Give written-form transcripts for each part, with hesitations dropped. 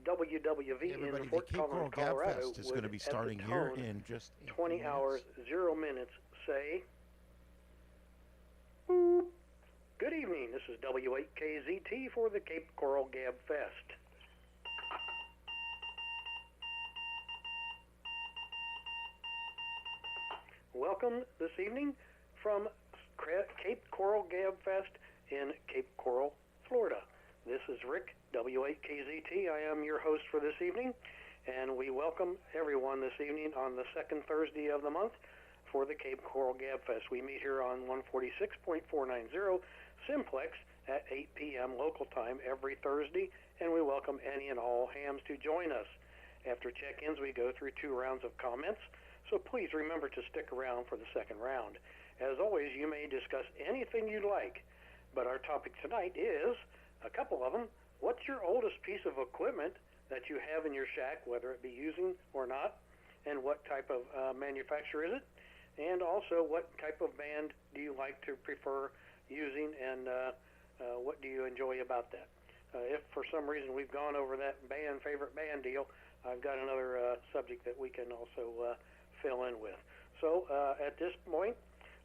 WWV Hey in everybody, the Fort Cape Collins, Coral Colorado Gabfest is going would, to be at the starting here tone, in just a 20 few hours, minutes. 0 minutes, say, boop. Good evening. This is W8KZT for the Cape Coral Gabfest. Welcome this evening from Cape Coral Gabfest in Cape Coral, Florida. This is Rick, W8KZT. I am your host for this evening, and we welcome everyone this evening on the second Thursday of the month for the Cape Coral Gabfest. We meet here on 146.490 Simplex at 8 p.m. local time every Thursday, and we welcome any and all hams to join us. After check-ins, we go through 2 rounds of comments, so please remember to stick around for the second round. As always, you may discuss anything you'd like, but our topic tonight is, a couple of them, what's your oldest piece of equipment that you have in your shack, whether it be using or not, and what type of manufacturer is it, and also what type of band do you like to prefer using, and what do you enjoy about that. If for some reason we've gone over that favorite band deal, I've got another subject that we can also fill in with. So at this point,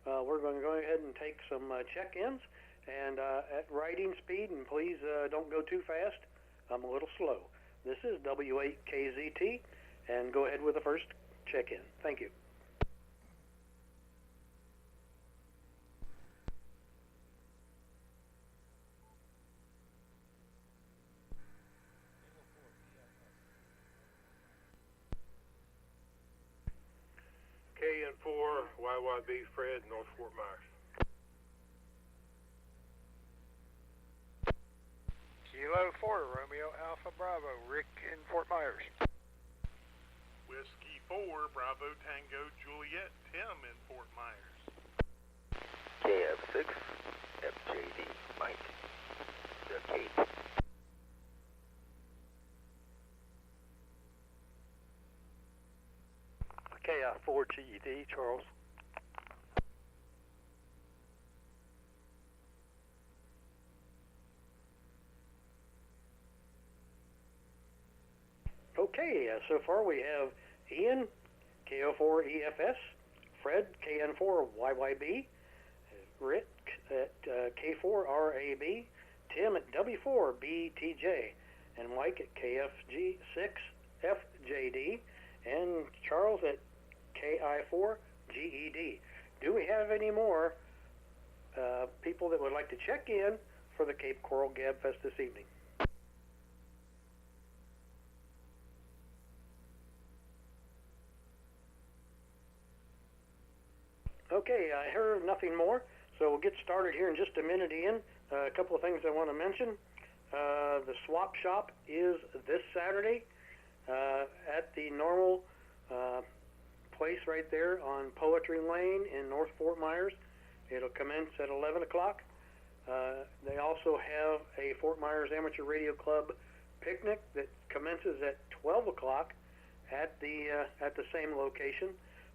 we're going to go ahead and take some check-ins, and at writing speed, and please don't go too fast. I'm a little slow. This is W8KZT, and go ahead with the first check-in. Thank you. KN4 YYB Fred, North Fort Myers. Kilo 4 Romeo Alpha Bravo Rick in Fort Myers. Whiskey 4 Bravo Tango Juliet Tim in Fort Myers. KF6 FJD Mike, the Cape. KI4 GED Charles. Okay, so far we have Ian, KO4EFS, Fred, KN4YYB, Rick at K4RAB, Tim at W4BTJ, and Mike at KFG6FJD, and Charles at KI4GED. Do we have any more people that would like to check in for the Cape Coral Gabfest this evening? Okay, I heard nothing more, so we'll get started here in just a minute, Ian. A couple of things I want to mention. The swap shop is this Saturday at the normal place right there on Poetry Lane in North Fort Myers. It'll commence at 11 o'clock. They also have a Fort Myers Amateur Radio Club picnic that commences at 12 o'clock at the same location.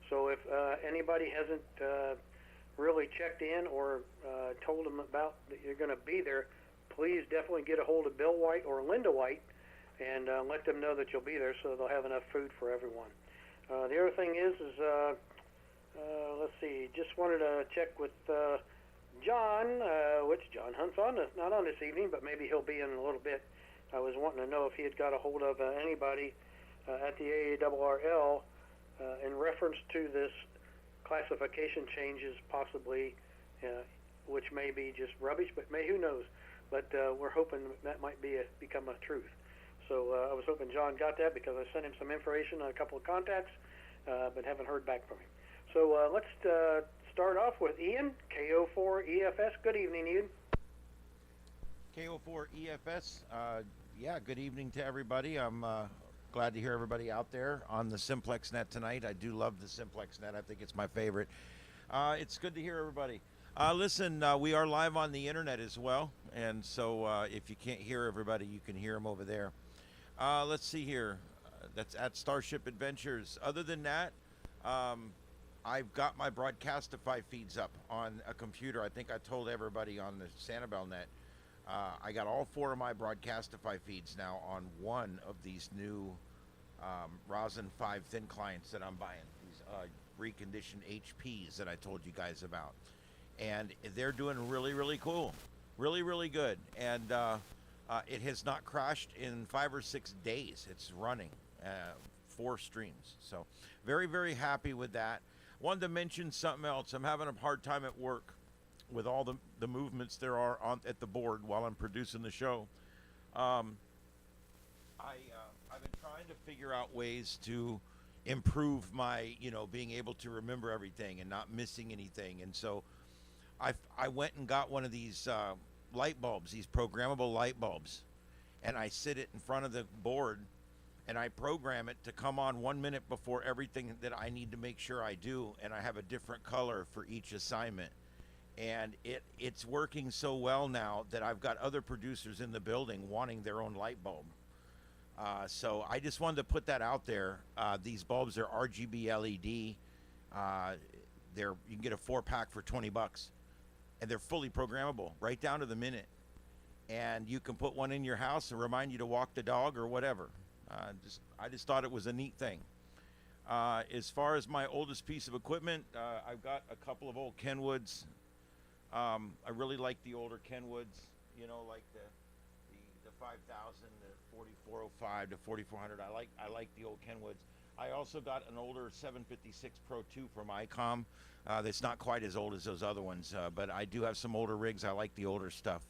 So if anybody hasn't really checked in or told them about that you're going to be there, please definitely get a hold of Bill White or Linda White and let them know that you'll be there so they'll have enough food for everyone. The other thing is let's see, just wanted to check with John, which John Hunt's not on this evening, but maybe he'll be in a little bit. I was wanting to know if he had got a hold of anybody at the AARRL in reference to this classification changes, possibly, which may be just rubbish, but who knows? But we're hoping that might become a truth. So I was hoping John got that because I sent him some information on a couple of contacts, but haven't heard back from him. So let's start off with Ian, KO4EFS. Good evening, Ian. KO4EFS, yeah, good evening to everybody. I'm glad to hear everybody out there on the Simplex net tonight. I do love the Simplex net. I think it's my favorite. It's good to hear everybody. Listen, we are live on the internet as well, and so if you can't hear everybody, you can hear them over there. Let's see here. That's at Starship Adventures. Other than that, I've got my Broadcastify feeds up on a computer. I think I told everybody on the Sanibel net. I got all 4 of my Broadcastify feeds now on one of these new Rosin 5 thin clients that I'm buying. These reconditioned HPs that I told you guys about. And they're doing really, really cool. Really, really good. And it has not crashed in 5 or 6 days. It's running 4 streams. So very, very happy with that. Wanted to mention something else. I'm having a hard time at work with all the movements there are at the board while I'm producing the show. I've been trying to figure out ways to improve my, being able to remember everything and not missing anything. And so I went and got one of these light bulbs, these programmable light bulbs, and I sit it in front of the board and I program it to come on 1 minute before everything that I need to make sure I do, and I have a different color for each assignment. And it's working so well now that I've got other producers in the building wanting their own light bulb. So I just wanted to put that out there. These bulbs are RGB LED. You can get a 4-pack for $20, and they're fully programmable, right down to the minute. And you can put one in your house and remind you to walk the dog or whatever. I just thought it was a neat thing. As far as my oldest piece of equipment, I've got a couple of old Kenwoods. I really like the older Kenwoods, like the 5000, the 4405, the 4400. I like the old Kenwoods. I also got an older 756 Pro 2 from ICOM. That's not quite as old as those other ones, but I do have some older rigs. I like the older stuff.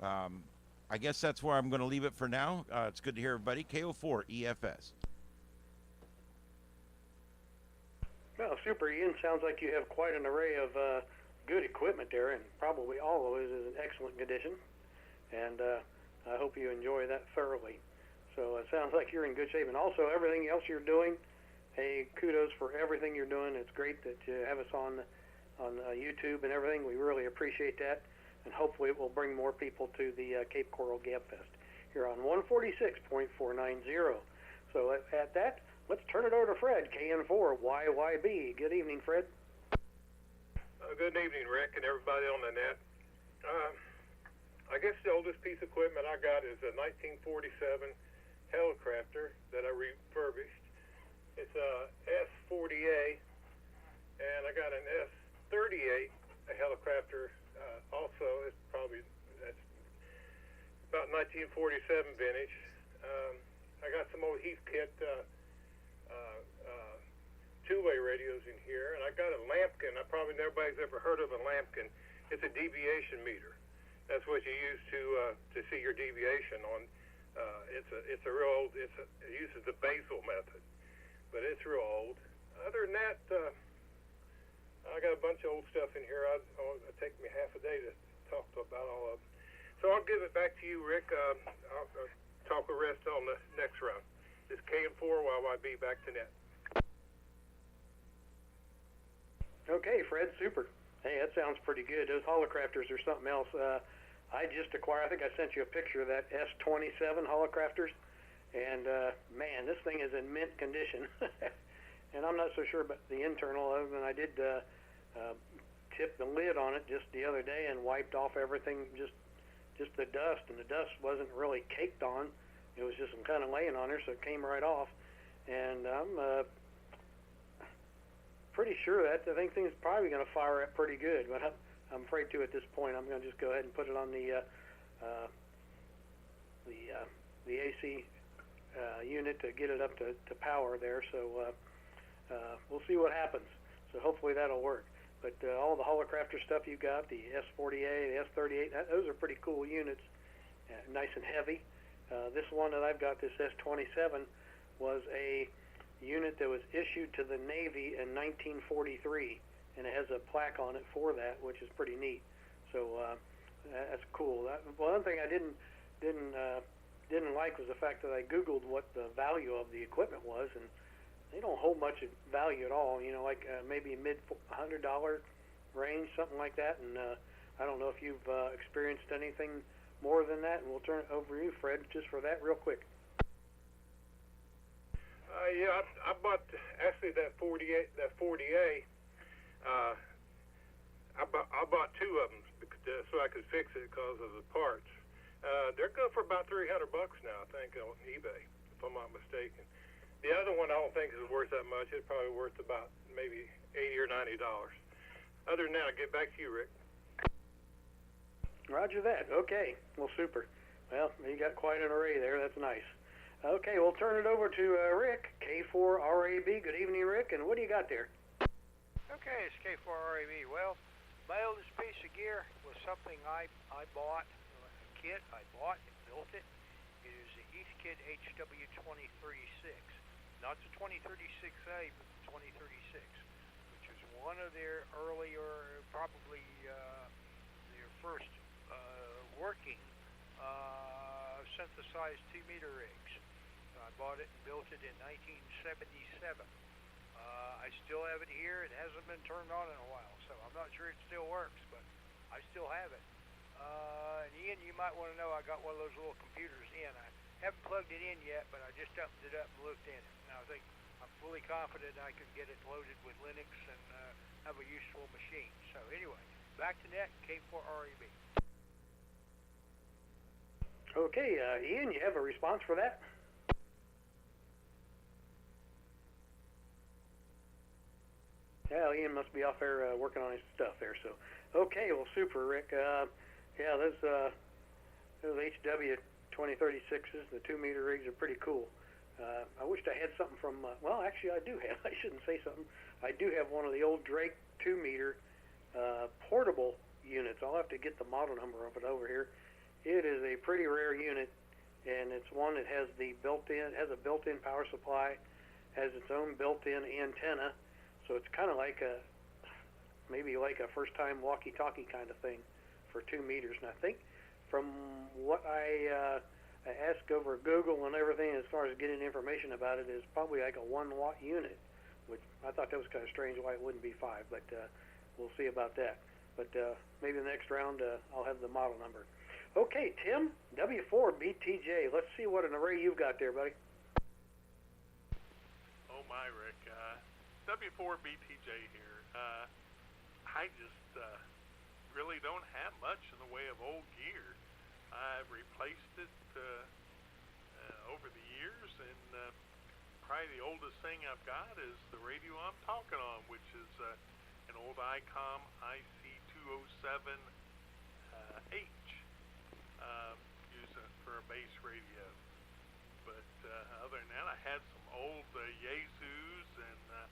I guess that's where I'm going to leave it for now. It's good to hear everybody. KO4 EFS. Well, super, Ian. Sounds like you have quite an array of good equipment there, and probably all of it is in excellent condition. And I hope you enjoy that thoroughly. So it sounds like you're in good shape. And also, everything else you're doing, hey, kudos for everything you're doing. It's great that you have us on YouTube and everything. We really appreciate that. And hopefully it will bring more people to the Cape Coral Gabfest here on 146.490. So at that, let's turn it over to Fred, KN4 YYB. Good evening, Fred. Good evening, Rick, and everybody on the net. I guess the oldest piece of equipment I got is a 1947 Helicrafter that I refurbished. It's a S40A, and I got an S38 Helicrafter. Also, that's about 1947 vintage. I got some old Heathkit two-way radios in here, and I got a Lampkin. Nobody's ever heard of a Lampkin. It's a deviation meter. That's what you use to see your deviation on. It's a real old. It uses the basal method, but it's real old. Other than that, I got a bunch of old stuff in here. It'll take me half a day to talk about all of them. So I'll give it back to you, Rick. I'll talk the rest on the next round. This KN4 YYB back to net. Okay, Fred, super. Hey, that sounds pretty good. Those Holocrafters are something else. I just acquired, I think I sent you a picture of that S27 Holocrafters, and man, this thing is in mint condition. And I'm not so sure about the internal, other than I did tip the lid on it just the other day and wiped off everything, just the dust, and the dust wasn't really caked on. It was just kind of laying on there, so it came right off. And I'm pretty sure that I think things probably going to fire up pretty good, but I'm afraid to at this point. I'm going to just go ahead and put it on the AC unit to get it up to power there. So we'll see what happens. So hopefully that'll work. But all the Holocrafter stuff you got, the S40A, the S38, those are pretty cool units, nice and heavy. This one that I've got, this S27, was a unit that was issued to the Navy in 1943, and it has a plaque on it for that, which is pretty neat. So that's cool. One thing I didn't like was the fact that I Googled what the value of the equipment was, and they don't hold much value at all. Like maybe mid $100 range, something like that. And I don't know if you've experienced anything more than that. And we'll turn it over to you, Fred, just for that, real quick. Yeah, I bought actually that 40A. I bought two of them so I could fix it because of the parts. They're good for about $300 now, I think, on eBay, if I'm not mistaken. The other one I don't think is worth that much. It's probably worth about maybe $80 or $90. Other than that, I'll get back to you, Rick. Roger that. Okay. Well, super. Well, you got quite an array there. That's nice. Okay, we'll turn it over to Rick, K4RAB. Good evening, Rick. And what do you got there? Okay, it's K4RAB. Well, my oldest piece of gear was something I bought, a kit I bought and built it. It is the Heathkit HW2036. Not the 2036A, but the 2036, which is one of their earlier, probably their first working synthesized 2-meter rigs. I bought it and built it in 1977. I still have it here. It hasn't been turned on in a while, so I'm not sure it still works, but I still have it. And Ian, you might want to know I got one of those little computers in. I haven't plugged it in yet, but I just opened it up and looked in it. And I think I'm fully confident I could get it loaded with Linux and have a useful machine. So anyway, back to net, K4REB. Okay, Ian, you have a response for that? Yeah, Ian must be off there working on his stuff there. So, okay, well, super, Rick. Yeah, those HW2036s, the 2-meter rigs are pretty cool. I wished I had something from, well, actually I do have, I shouldn't say something. I do have one of the old Drake 2-meter portable units. I'll have to get the model number of it over here. It is a pretty rare unit, and it's one that has a built-in power supply, has its own built-in antenna, so it's kind of like maybe like a first-time walkie-talkie kind of thing for 2 meters. And I think from what I asked over Google and everything as far as getting information about it, is probably like a 1-watt unit, which I thought that was kind of strange why it wouldn't be 5, but we'll see about that. But maybe the next round I'll have the model number. Okay, Tim, W4BTJ. Let's see what an array you've got there, buddy. Oh my, Rick. W4BTJ here. I just really don't have much in the way of old gear. I've replaced it over the years, and probably the oldest thing I've got is the radio I'm talking on, which is an old ICOM IC207H. Using it for a base radio. But other than that, I had some old Yaesus and a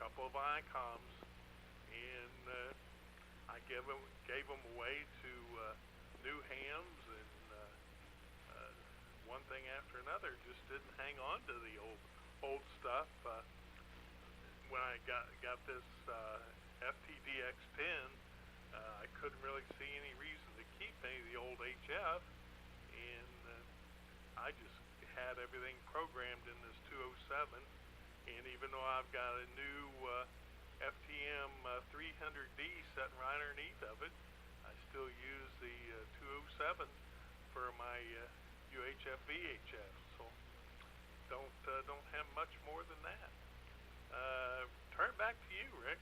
couple of ICOMs, and I gave them away to new hams, and one thing after another, just didn't hang on to the old stuff. When I got this FTDX10, I couldn't really see any reason to keep any of the old HF, and I just had everything programmed in this 207, and even though I've got a new FTM 300D sitting right underneath of it, I still use the 207 for my UHF VHF, so don't have much more than that. Turn back to you, Rick.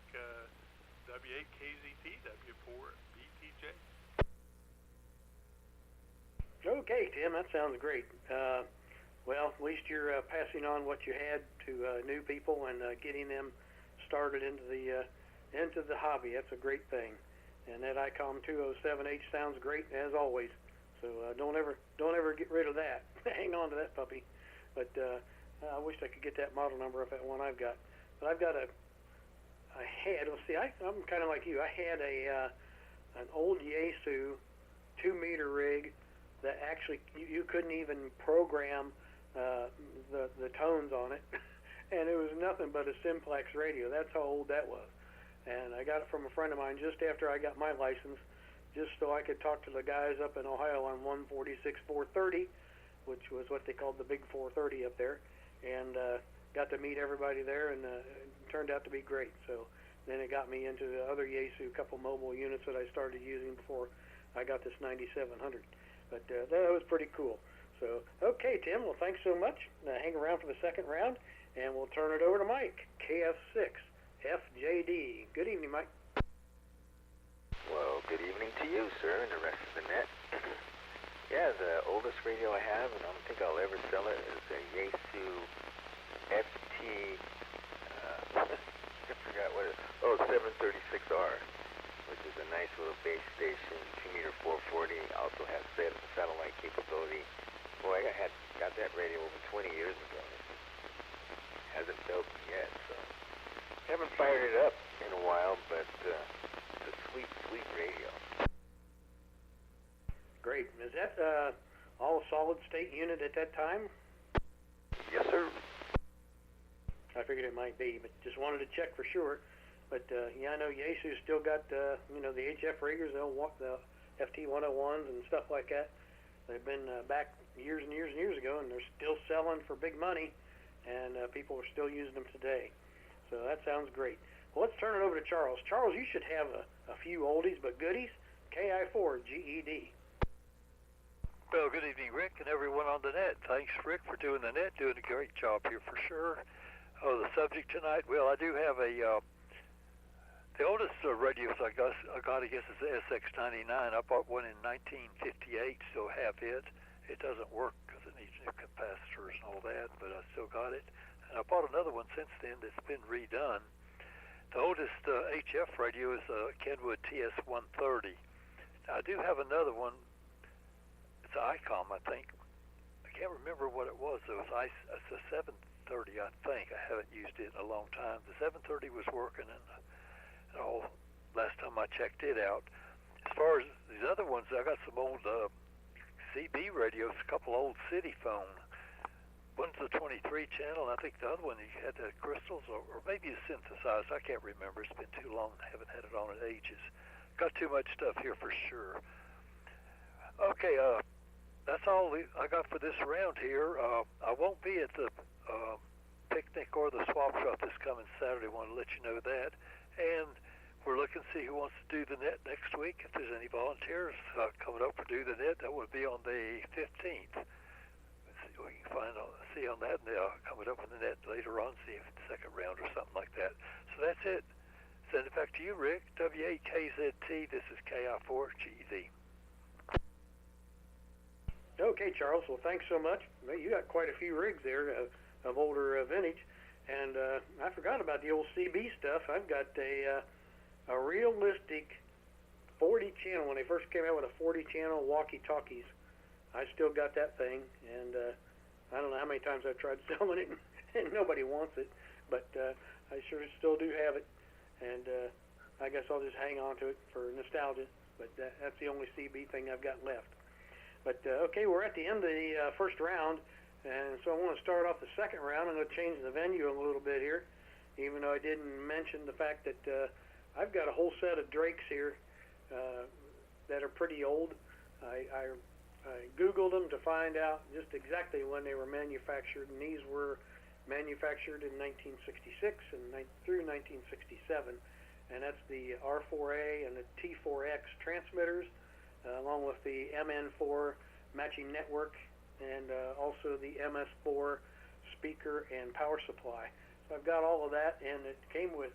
W8KZT, W4BTJ. Okay, Tim, that sounds great. Well, at least you're passing on what you had to new people and getting them started into the hobby. That's a great thing. And that ICOM 207H sounds great as always. So don't ever get rid of that. Hang on to that puppy. But I wish I could get that model number of that one I've got. But I've got let's see, I'm kind of like you. I had an old Yaesu 2-meter rig that actually you couldn't even program the tones on it, and it was nothing but a Simplex radio. That's how old that was. And I got it from a friend of mine just after I got my license, just so I could talk to the guys up in Ohio on 146.430, which was what they called the big 430 up there, and got to meet everybody there, and it turned out to be great. So then it got me into the other Yaesu, couple mobile units that I started using before I got this 9700. But that was pretty cool. So, okay, Tim, well, thanks so much. Hang around for the second round, and we'll turn it over to Mike, KF6FJD. Good evening, Mike. Well, good evening to you, sir, and the rest of the net. Yeah, the oldest radio I have, and I don't think I'll ever sell it, is a Yaesu FT, I forgot what it is. Oh, 736R, which is a nice little base station, 2-meter 440, also has satellite capability. Boy, I got that radio over 20 years ago. Hasn't failed me yet, so haven't fired it up in a while, but it's a sweet, sweet radio. Great. Is that all solid state unit at that time? Yes, sir. I figured it might be, but just wanted to check for sure. But yeah, I know Yaesu's still got the HF riggers. They'll walk the FT101s and stuff like that. They've been back years and years and years ago, and they're still selling for big money, and people are still using them today. So that sounds great. Well, let's turn it over to Charles. Charles, you should have a few oldies but goodies. KI4 GED. Well, good evening, Rick, and everyone on the net. Thanks, Rick, for doing the net. Doing a great job here for sure. Oh, the subject tonight. Well, I do have the oldest radios I got, I guess, is the SX99. I bought one in 1958, still have it. It doesn't work because it needs new capacitors and all that, but I still got it. And I bought another one since then that's been redone. The oldest HF radio is a Kenwood TS130. Now, I do have another one. It's an ICOM, I think. I can't remember what it was. It's a 730, I think. I haven't used it in a long time. The 730 was working, and last time I checked it out. As far as these other ones, I got some old CB radios, a couple old city phone. One's a 23 channel, and I think the other one you had the crystals, or maybe a synthesized. I can't remember. It's been too long. I haven't had it on in ages. Got too much stuff here for sure. Okay, that's all I got for this round here. I won't be at the picnic or the swap shop this coming Saturday. Want to let you know that. And we're looking to see who wants to do the net next week. If there's any volunteers coming up to do the net, that would be on the 15th. Let's see what we can see on that, and coming up in the net later on, see if it's the second round or something like that. So that's it. Send it back to you, Rick. W8KZT. This is KI4GZ. Okay, Charles. Well, thanks so much. You got quite a few rigs there of older vintage. And I forgot about the old CB stuff. I've got a realistic 40-channel. When they first came out with a 40-channel walkie-talkies, I still got that thing. And I don't know how many times I've tried selling it, and nobody wants it. But I sure still do have it. And I guess I'll just hang on to it for nostalgia. But that's the only CB thing I've got left. But, okay, we're at the end of the first round. And so I want to start off the second round. I'm going to change the venue a little bit here, even though I didn't mention the fact that I've got a whole set of Drakes here that are pretty old. I Googled them to find out just exactly when they were manufactured, and these were manufactured in 1966 and through 1967. And that's the R4A and the T4X transmitters, along with the MN4 matching network, and also the MS4 speaker and power supply. So I've got all of that, and it came with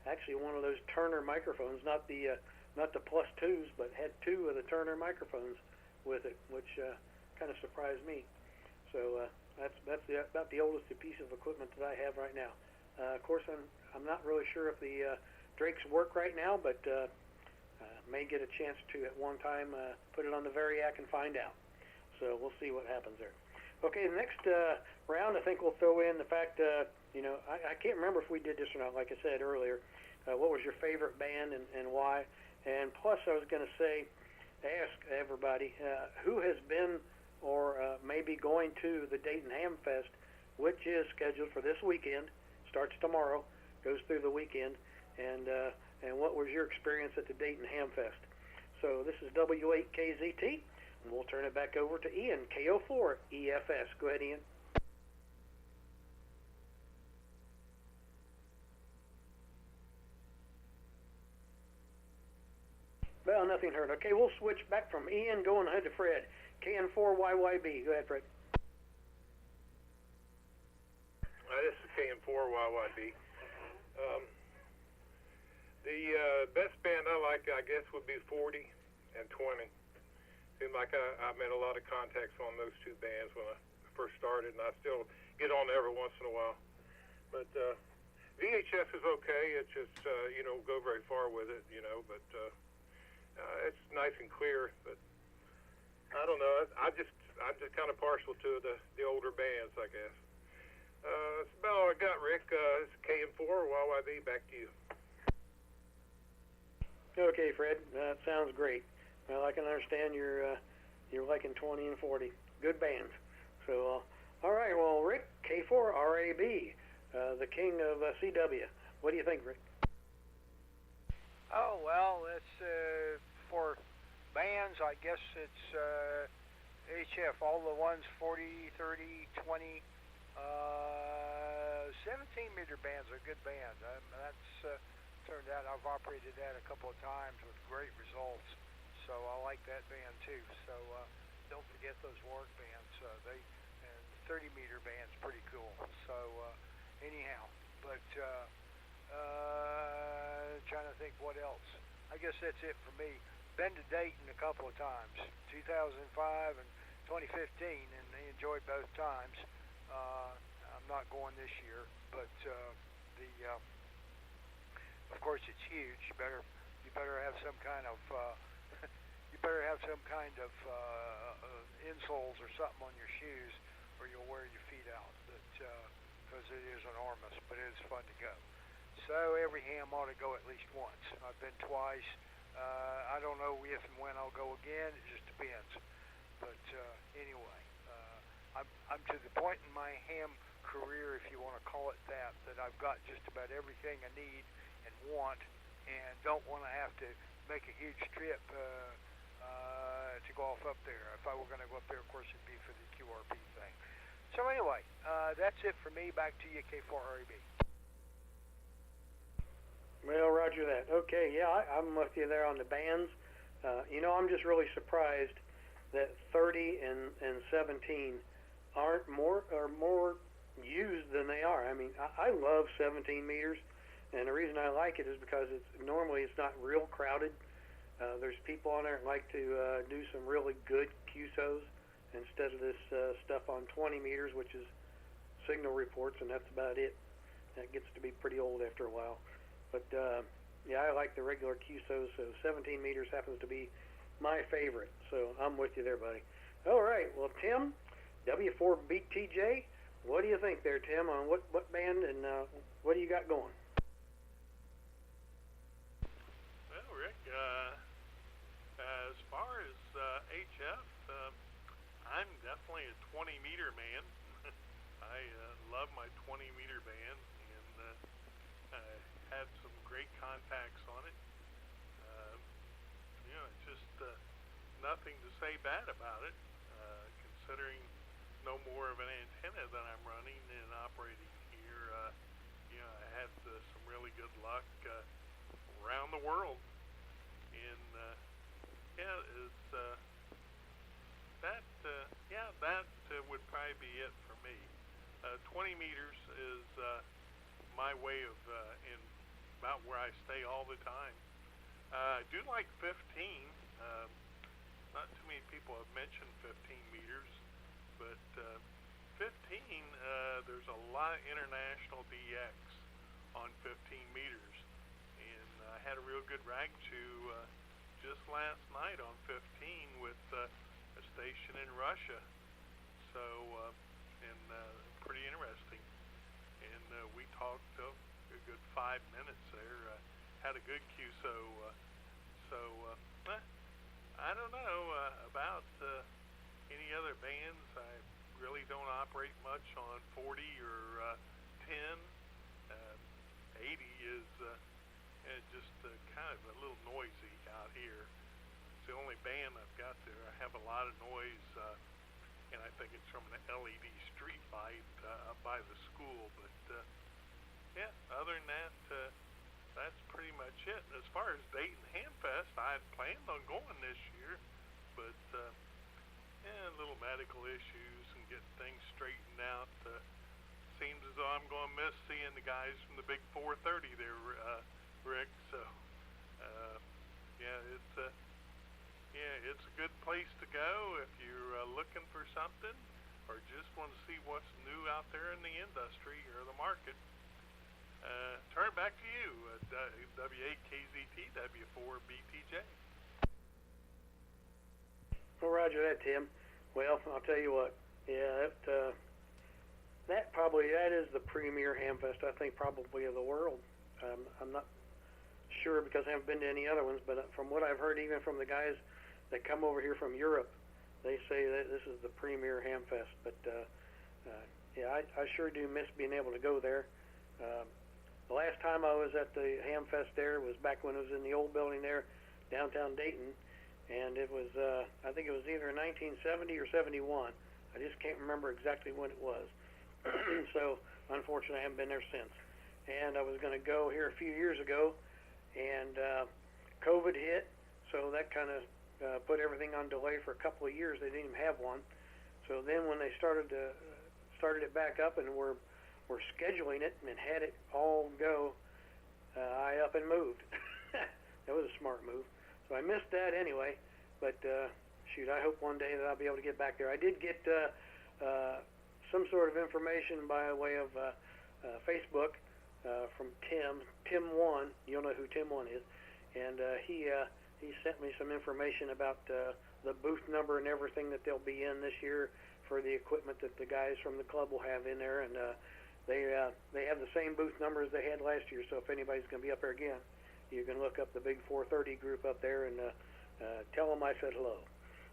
actually one of those Turner microphones, not the Plus 2s, but had two of the Turner microphones with it, which kind of surprised me. So that's about the oldest piece of equipment that I have right now. Of course, I'm not really sure if the Drakes work right now, but may get a chance to at one time put it on the Variac and find out. So we'll see what happens there. Okay, the next round, I think we'll throw in the fact, I can't remember if we did this or not, like I said earlier. What was your favorite band and why? And plus, I was going to say, ask everybody who has been or may be going to the Dayton Ham Fest, which is scheduled for this weekend, starts tomorrow, goes through the weekend, and what was your experience at the Dayton Ham Fest? So this is W8KZT. And we'll turn it back over to Ian, KO4 EFS. Go ahead, Ian. Well, nothing heard. Okay, we'll switch back from Ian going ahead to Fred. KN4YYB. Go ahead, Fred. This is KN4YYB. The best band I like, I guess, would be 40 and 20. seemed like I made a lot of contacts on those two bands when I first started, and I still get on every once in a while. But VHF is okay. It's just you don't go very far with it, but it's nice and clear. But I don't know. I'm just kind of partial to the older bands, I guess. That's about all I got, Rick. It's KM4 YYB. Back to you. Okay, Fred. That sounds great. Well, I can understand you're liking 20 and 40. Good bands. So, all right. Well, Rick, K4 RAB, the king of CW. What do you think, Rick? Oh, well, it's for bands, I guess it's HF, all the ones 40, 30, 20, 17-meter bands are good bands. That's turned out I've operated that a couple of times with great results, so I like that band too. So don't forget those work bands. And 30-meter band's pretty cool. So anyhow, but trying to think what else. I guess that's it for me. Been to Dayton a couple of times, 2005 and 2015, and enjoyed both times. I'm not going this year, but of course it's huge. You better have some kind of insoles or something on your shoes, or you'll wear your feet out. Because it is enormous, but it is fun to go. So every ham ought to go at least once. I've been twice. I don't know if and when I'll go again. It just depends. But anyway, I'm to the point in my ham career, if you want to call it that I've got just about everything I need and want, and don't want to have to make a huge trip to go off up there. If I were going to go up there, of course, it'd be for the QRP thing. So anyway, that's it for me. Back to you, K4RAB. Well, roger that. Okay, yeah, I'm with you there on the bands. I'm just really surprised that 30 and 17 aren't more used than they are. I mean, I love 17 meters, and the reason I like it is because normally it's not real crowded. There's people on there that like to do some really good QSOs instead of this stuff on 20 meters, which is signal reports, and that's about it. That gets to be pretty old after a while. But, yeah, I like the regular QSOs, so 17 meters happens to be my favorite. So I'm with you there, buddy. All right, well, Tim, W4BTJ, what do you think there, Tim, on what band and what do you got going? Well, Rick, as far as HF, I'm definitely a 20-meter man. I love my 20-meter band, and I had some great contacts on it. It's just nothing to say bad about it, considering no more of an antenna that I'm running and operating here. I had some really good luck around the world, and that would probably be it for me. 20 meters is my way of in about where I stay all the time. I do like 15. Not too many people have mentioned 15 meters, but 15, there's a lot of international DX on 15 meters, and I had a real good rag chew just last night on 15 with a station in Russia. So, pretty interesting. And we talked a good 5 minutes there. Had a good QSO. I don't know about any other bands. I really don't operate much on 40 or 10. 80 is just kind of a little noisy out here. It's the only band I've got there. I have a lot of noise, and I think it's from an LED street light up by the school. But other than that, that's pretty much it. As far as Dayton Hamfest, I had planned on going this year, but little medical issues and getting things straightened out. Seems as though I'm going to miss seeing the guys from the Big 430 there, Rick. So, it's Yeah, it's a good place to go if you're looking for something or just want to see what's new out there in the industry or the market. Turn it back to you, W8KZT, W4BTJ. Well, roger that, Tim. Well, I'll tell you what. Yeah, that is the premier hamfest, I think, probably of the world. I'm not sure because I haven't been to any other ones, but from what I've heard, even from the guys that come over here from Europe, they say that this is the premier hamfest. But yeah, I sure do miss being able to go there. The last time I was at the hamfest there was back when it was in the old building there, downtown Dayton, and it was I think it was either 1970 or 71. I just can't remember exactly when it was. So unfortunately, I haven't been there since. And I was going to go here a few years ago, and COVID hit, so that kind of put everything on delay for a couple of years. They didn't even have one. So then when they started it back up and were scheduling it and had it all go, I up and moved. That was a smart move. So I missed that anyway. But shoot, I hope one day that I'll be able to get back there. I did get some sort of information by way of Facebook from Tim1. You'll know who Tim1 is, and he sent me some information about the booth number and everything that they'll be in this year for the equipment that the guys from the club will have in there, and they have the same booth number as they had last year. So if anybody's going to be up there again, you can look up the big 430 group up there and tell them I said hello.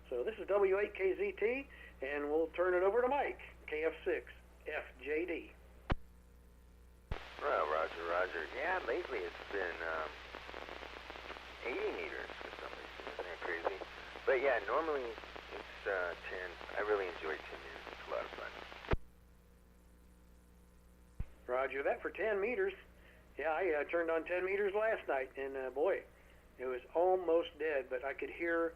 So this is W8KZT, and we'll turn it over to Mike, KF6FJD. Well, Roger. Yeah, lately it's been 80 meters for some reason. Isn't that crazy? But yeah, normally it's 10. I really enjoy 10 meters. It's a lot of fun. Roger that for 10 meters. Yeah, I turned on 10 meters last night, and boy, it was almost dead, but I could hear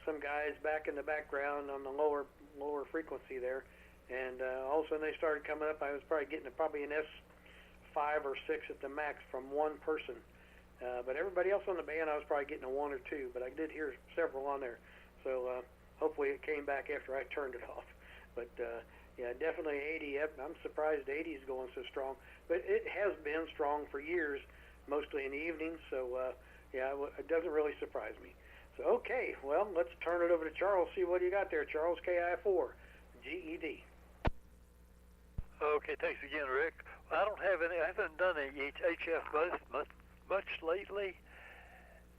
some guys back in the background on the lower frequency there, and all of a sudden they started coming up. I was probably getting an S5 or 6 at the max from one person, but everybody else on the band I was probably getting a 1 or 2, but I did hear several on there, so hopefully it came back after I turned it off. But yeah, definitely 80. I'm surprised 80 is going so strong, but it has been strong for years, mostly in the evenings, so yeah, it doesn't really surprise me. So, okay, well, let's turn it over to Charles, see what you got there. Charles, KI4, GED. Okay, thanks again, Rick. I haven't done any HF much lately.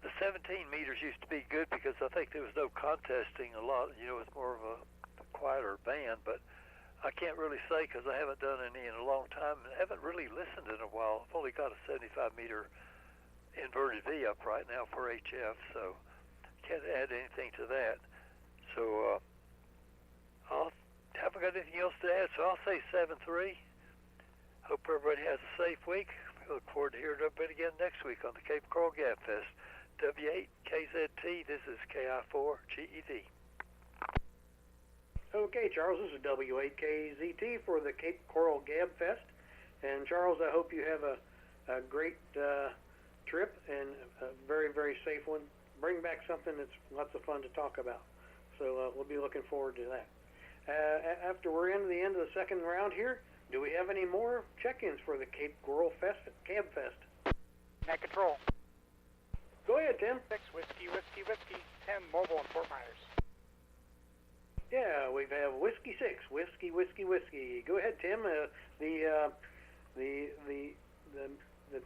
The 17 meters used to be good because I think there was no contesting a lot. You know, it's more of a quieter band, but I can't really say because I haven't done any in a long time. I haven't really listened in a while. I've only got a 75 meter inverted V up right now for HF, so can't add anything to that. So I haven't got anything else to add, so I'll say 7-3. Hope everybody has a safe week. We look forward to hearing everybody again next week on the Cape Coral Gabfest. W8KZT, this is KI4 GED. Okay, Charles, this is W8KZT for the Cape Coral Gabfest. And Charles, I hope you have a great trip and a very, very safe one. Bring back something that's lots of fun to talk about. So we'll be looking forward to that. After we're into the end of the second round here, do we have any more check-ins for the Cape Coral Gabfest? Net control. Go ahead, Tim. 6 Whiskey, 10 mobile in Fort Myers. Yeah, we have Whiskey 6, Whiskey. Go ahead, Tim. The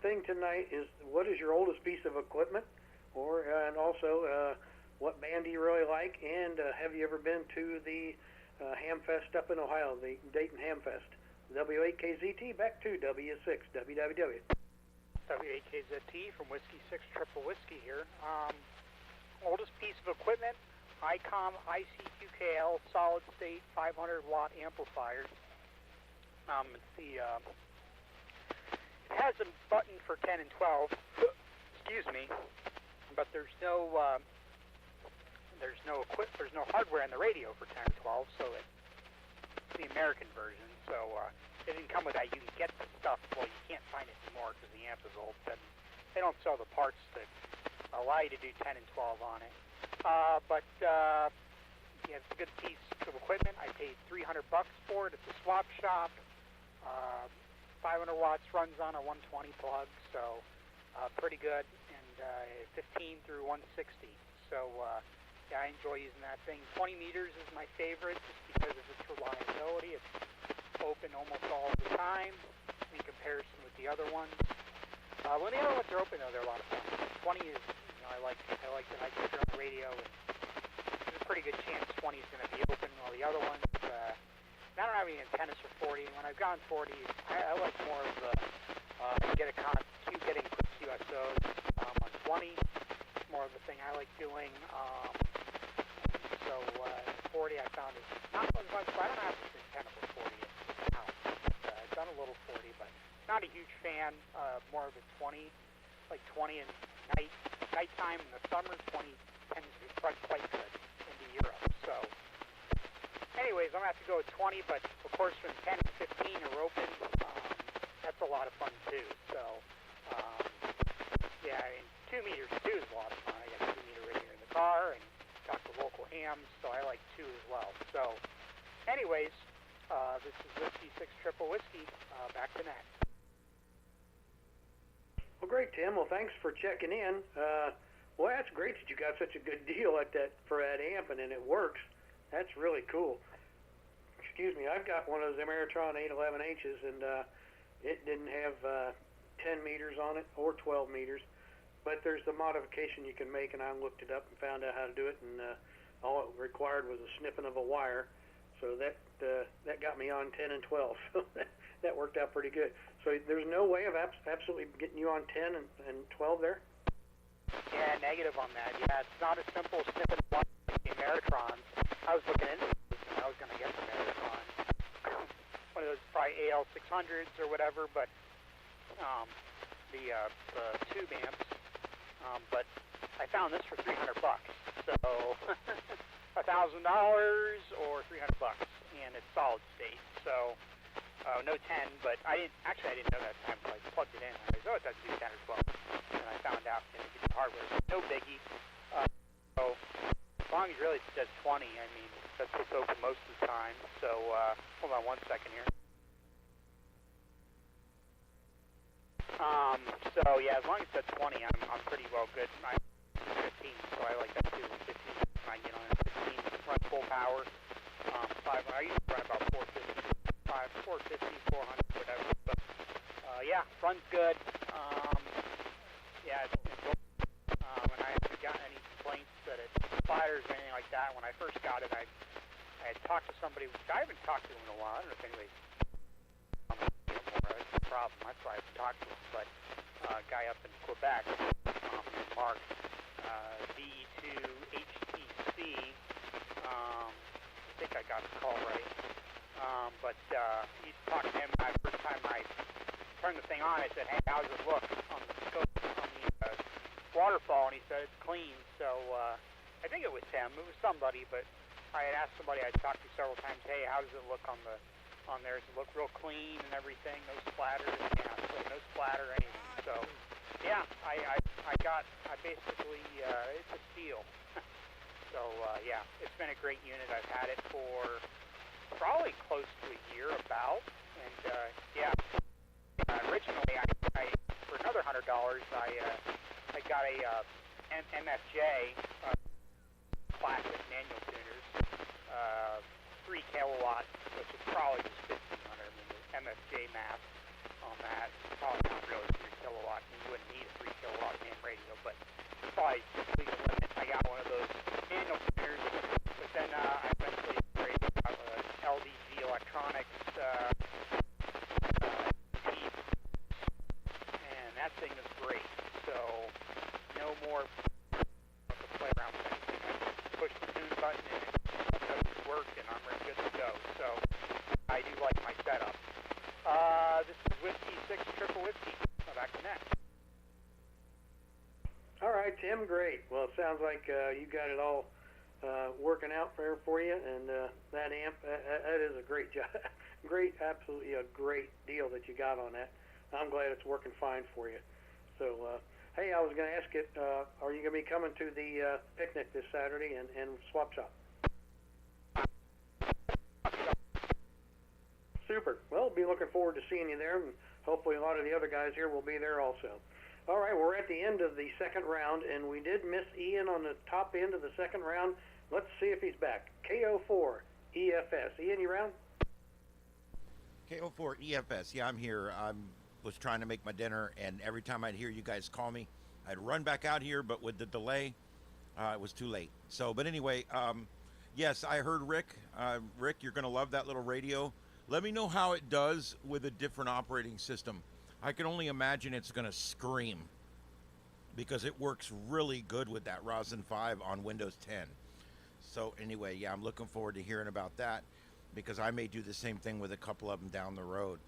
thing tonight is, what is your oldest piece of equipment, and also what band do you really like, and have you ever been to the Hamfest up in Ohio, the Dayton Hamfest? W8KZT, back to W6, WWW. W8KZT from Whiskey 6 Triple Whiskey here. Oldest piece of equipment, ICOM IC2KL solid state 500 watt amplifier. It has a button for 10 and 12. Excuse me, but there's no hardware in the radio for 10 and 12, so it's the American version. So it didn't come with that. You can get the stuff. Well, you can't find it anymore because the amp is old. But they don't sell the parts that allow you to do 10 and 12 on it. But yeah, it's a good piece of equipment. I paid $300 for it. It's a swap shop. 500 watts, runs on a 120 plug, so pretty good. And 15 through 160. So yeah, I enjoy using that thing. 20 meters is my favorite just because of its reliability. It's open almost all the time in comparison with the other ones. When the other ones are open, though, they're a lot of fun. 20 is, I like that I can hear on the radio. And there's a pretty good chance 20 is going to be open, while the other ones, I don't have any antennas for 40. When I've gone 40, I like more of the getting quick QSOs on 20. It's more of the thing I like doing. So 40 I found is not as much. I don't have this antenna for 40 now. I've done a little 40, but not a huge fan. More of a 20, like 20 in nighttime in the summer. 20 tends to be quite good into Europe. So, anyways, I'm gonna have to go with 20. But of course, when 10 and 15 are open, that's a lot of fun too. So, yeah, I mean, 2 meters too is a lot of fun. I got a 2 meter radio in the car and got the local hams, so I like 2 as well. So, anyways, this is Whiskey 6 Triple Whiskey. Back to net. Well, great, Tim. Well, thanks for checking in. Well, that's great that you got such a good deal like that for that amp, and it works. That's really cool. Excuse me, I've got one of those Ameritron 811H's, and it didn't have 10 meters on it or 12 meters. But there's the modification you can make, and I looked it up and found out how to do it, and all it required was a snipping of a wire. So that got me on 10 and 12. So that worked out pretty good. So there's no way of absolutely getting you on 10 and 12 there? Yeah, negative on that. Yeah, it's not as simple as snipping a wire like the Ameritrons. I was looking into this, and I was going to get the Ameritron. One of those probably AL600s or whatever, but the tube amps. But I found this for $300, so $1,000 or $300, and it's solid state. So no 10, but I didn't know that time until I plugged it in. I was, it doesn't do 10 or 12, and I found out that it did the hardware. No biggie. So as long as really it says 20, I mean that's what's open most of the time. So hold on one second here. So yeah, as long as it's 20, I'm pretty well good. I'm 15, so I like that too. 15, I get on 15, run full power. 5, I usually run about 450, 400, whatever. But yeah, runs good. Yeah, and I haven't gotten any complaints that it splatters or anything like that. When I first got it, I had talked to somebody, which I haven't talked to in a while. I don't know if anybody's that's the problem. That's why I've talked to him. But a guy up in Quebec, Mark, D2HTC, I think I got his call right. But he's talking to him. The first time I turned the thing on, I said, hey, how does it look on the scope, on the waterfall? And he said, it's clean. So I think it was him. It was somebody, but I had asked somebody I'd talked to several times, hey, how does it look on there? Does it look real clean and everything? No splatters? Yeah, so no splatter, anything. So, yeah, I basically, it's a steal. So, yeah, it's been a great unit. I've had it for probably close to a year about. And, yeah, originally, I for another $100, I got a MFJ classic manual tuners, 3 kilowatts, which is probably just 1,500. I mean, the MFJ math on that is probably not really 3 kilowatts. You wouldn't need a 3 kilowatt ham radio, but it's probably legal limit. I got one of those manual tuners, but then I eventually upgraded LDG electronics, and that thing is great. So no more to play around with anything. I just push the tune button and it does work, and I'm ready good to go. So I do like my setup. This is Whiskey 6 Triple Whiskey. Back to next. All right, Tim, great. Well, it sounds like you got it all working out for you, and that amp, that is a great job. Absolutely a great deal that you got on that. I'm glad it's working fine for you. So, Hey, I was going to ask it, are you going to be coming to the picnic this Saturday and swap shop? Super. Well, be looking forward to seeing you there, and hopefully a lot of the other guys here will be there also. All right, we're at the end of the second round, and we did miss Ian on the top end of the second round. Let's see if he's back. KO4 EFS. Ian, you around? KO4 EFS. Yeah, I'm here. I was trying to make my dinner, and every time I'd hear you guys call me, I'd run back out here, but with the delay, it was too late. So, but anyway, yes, I heard Rick. Rick, you're going to love that little radio. Let me know how it does with a different operating system. I can only imagine it's going to scream because it works really good with that Rosin 5 on Windows 10. So anyway, yeah, I'm looking forward to hearing about that because I may do the same thing with a couple of them down the road.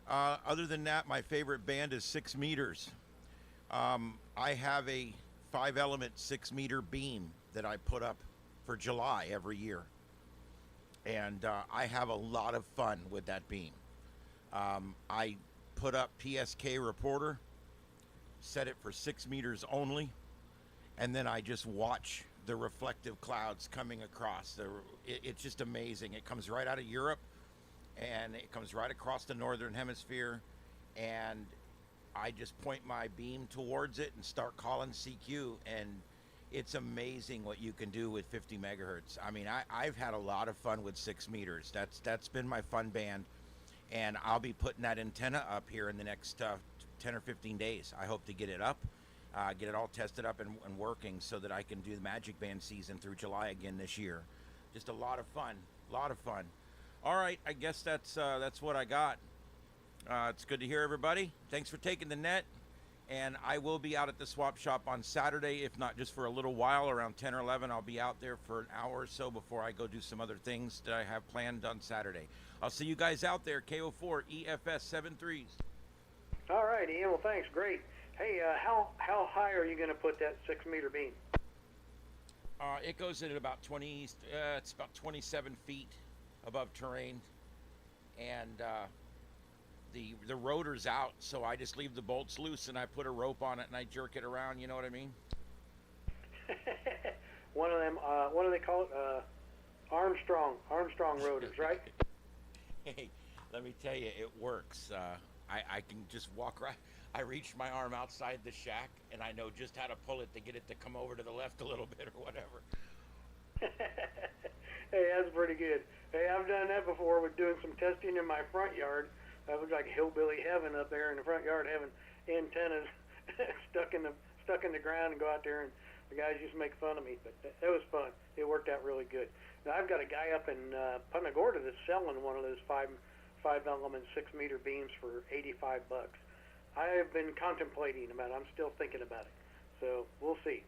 Other than that, my favorite band is 6 meters. I have a 5-element 6-meter beam that I put up for July every year. And I have a lot of fun with that beam. I put up PSK reporter, set it for 6 meters only, and then I just watch the reflective clouds coming across. It's just amazing. It comes right out of Europe, and it comes right across the northern hemisphere, and I just point my beam towards it and start calling CQ, and it's amazing what you can do with 50 megahertz. I mean, I've had a lot of fun with 6 meters. That's been my fun band, and I'll be putting that antenna up here in the next 10 or 15 days. I hope to get it up, get it all tested up and working so that I can do the Magic Band season through July again this year. Just a lot of fun, All right, I guess that's what I got. It's good to hear everybody. Thanks for taking the net. And I will be out at the swap shop on Saturday, if not just for a little while, around 10 or 11. I'll be out there for an hour or so before I go do some other things that I have planned on Saturday. I'll see you guys out there, KO4 EFS 73s. All right, Ian. Well, thanks. Great. Hey, how high are you going to put that 6-meter beam? It goes in at about 20. It's about 27 feet above terrain, and the rotor's out, so I just leave the bolts loose and I put a rope on it and I jerk it around. You know what I mean? One of them. What do they call it? Armstrong rotors, right? Hey, let me tell you, it works. I can just walk right. I reach my arm outside the shack, and I know just how to pull it to get it to come over to the left a little bit or whatever. Hey, that's pretty good. Hey, I've done that before with doing some testing in my front yard. That was like hillbilly heaven up there in the front yard, having antennas stuck in the ground, and go out there, and the guys used to make fun of me. But it was fun. It worked out really good. Now I've got a guy up in Punta Gorda that's selling one of those 5-element 6-meter beams for $85. I have been contemplating about it. I'm still thinking about it. So we'll see.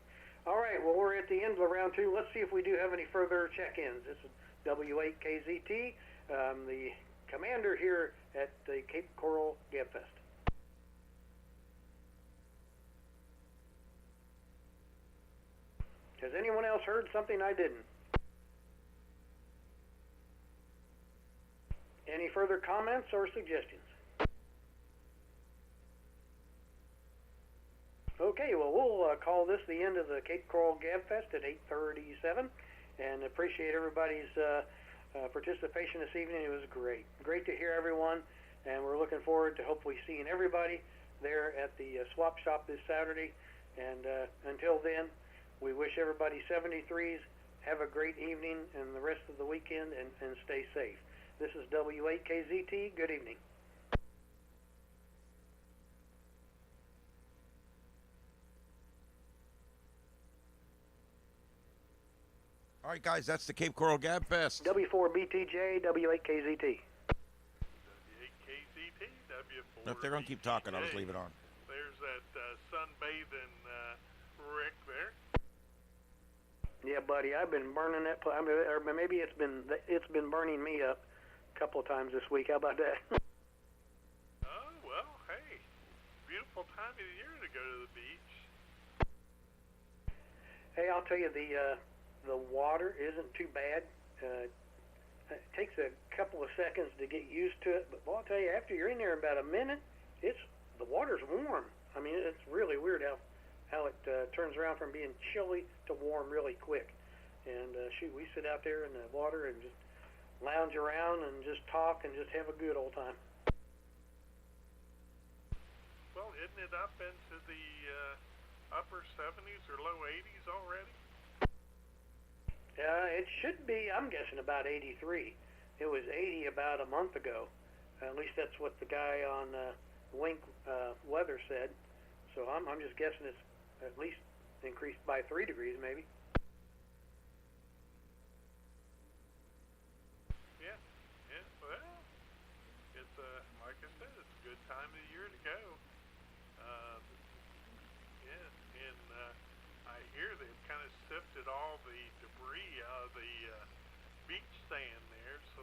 All right. Well, we're at the end of round 2. Let's see if we do have any further check-ins. This is W8KZT, the commander here at the Cape Coral Gabfest. Has anyone else heard something I didn't? Any further comments or suggestions? Okay, well, we'll call this the end of the Cape Coral Gabfest at 8:37, and appreciate everybody's participation this evening. It was great. Great to hear everyone, and we're looking forward to hopefully seeing everybody there at the swap shop this Saturday. And until then, we wish everybody 73s. Have a great evening and the rest of the weekend, and stay safe. This is W8KZT. Good evening. All right, guys, that's the Cape Coral Gabfest. W4BTJ, W8KZT. W8KZT, W4. If they're going to keep talking, I'll just leave it on. There's that sunbathing Rick there. Yeah, buddy, I've been burning that. Or maybe it's been burning me up a couple of times this week. How about that? Oh well, hey, beautiful time of the year to go to the beach. Hey, I'll tell you, the water isn't too bad. It takes a couple of seconds to get used to it, but well, I'll tell you, after you're in there about a minute, the water's warm. I mean, it's really weird turns around from being chilly to warm really quick. And shoot, we sit out there in the water and just lounge around and just talk and just have a good old time. Well, isn't it up into the upper 70s or low 80s already? It should be, I'm guessing, about 83. It was 80 about a month ago. At least that's what the guy on Wink Weather said. So I'm just guessing it's at least increased by 3 degrees, maybe. Yeah. Well, it's like I said, it's a good time of the year to go. Yeah, and I hear they've kind of sifted all the debris out of the beach sand there, so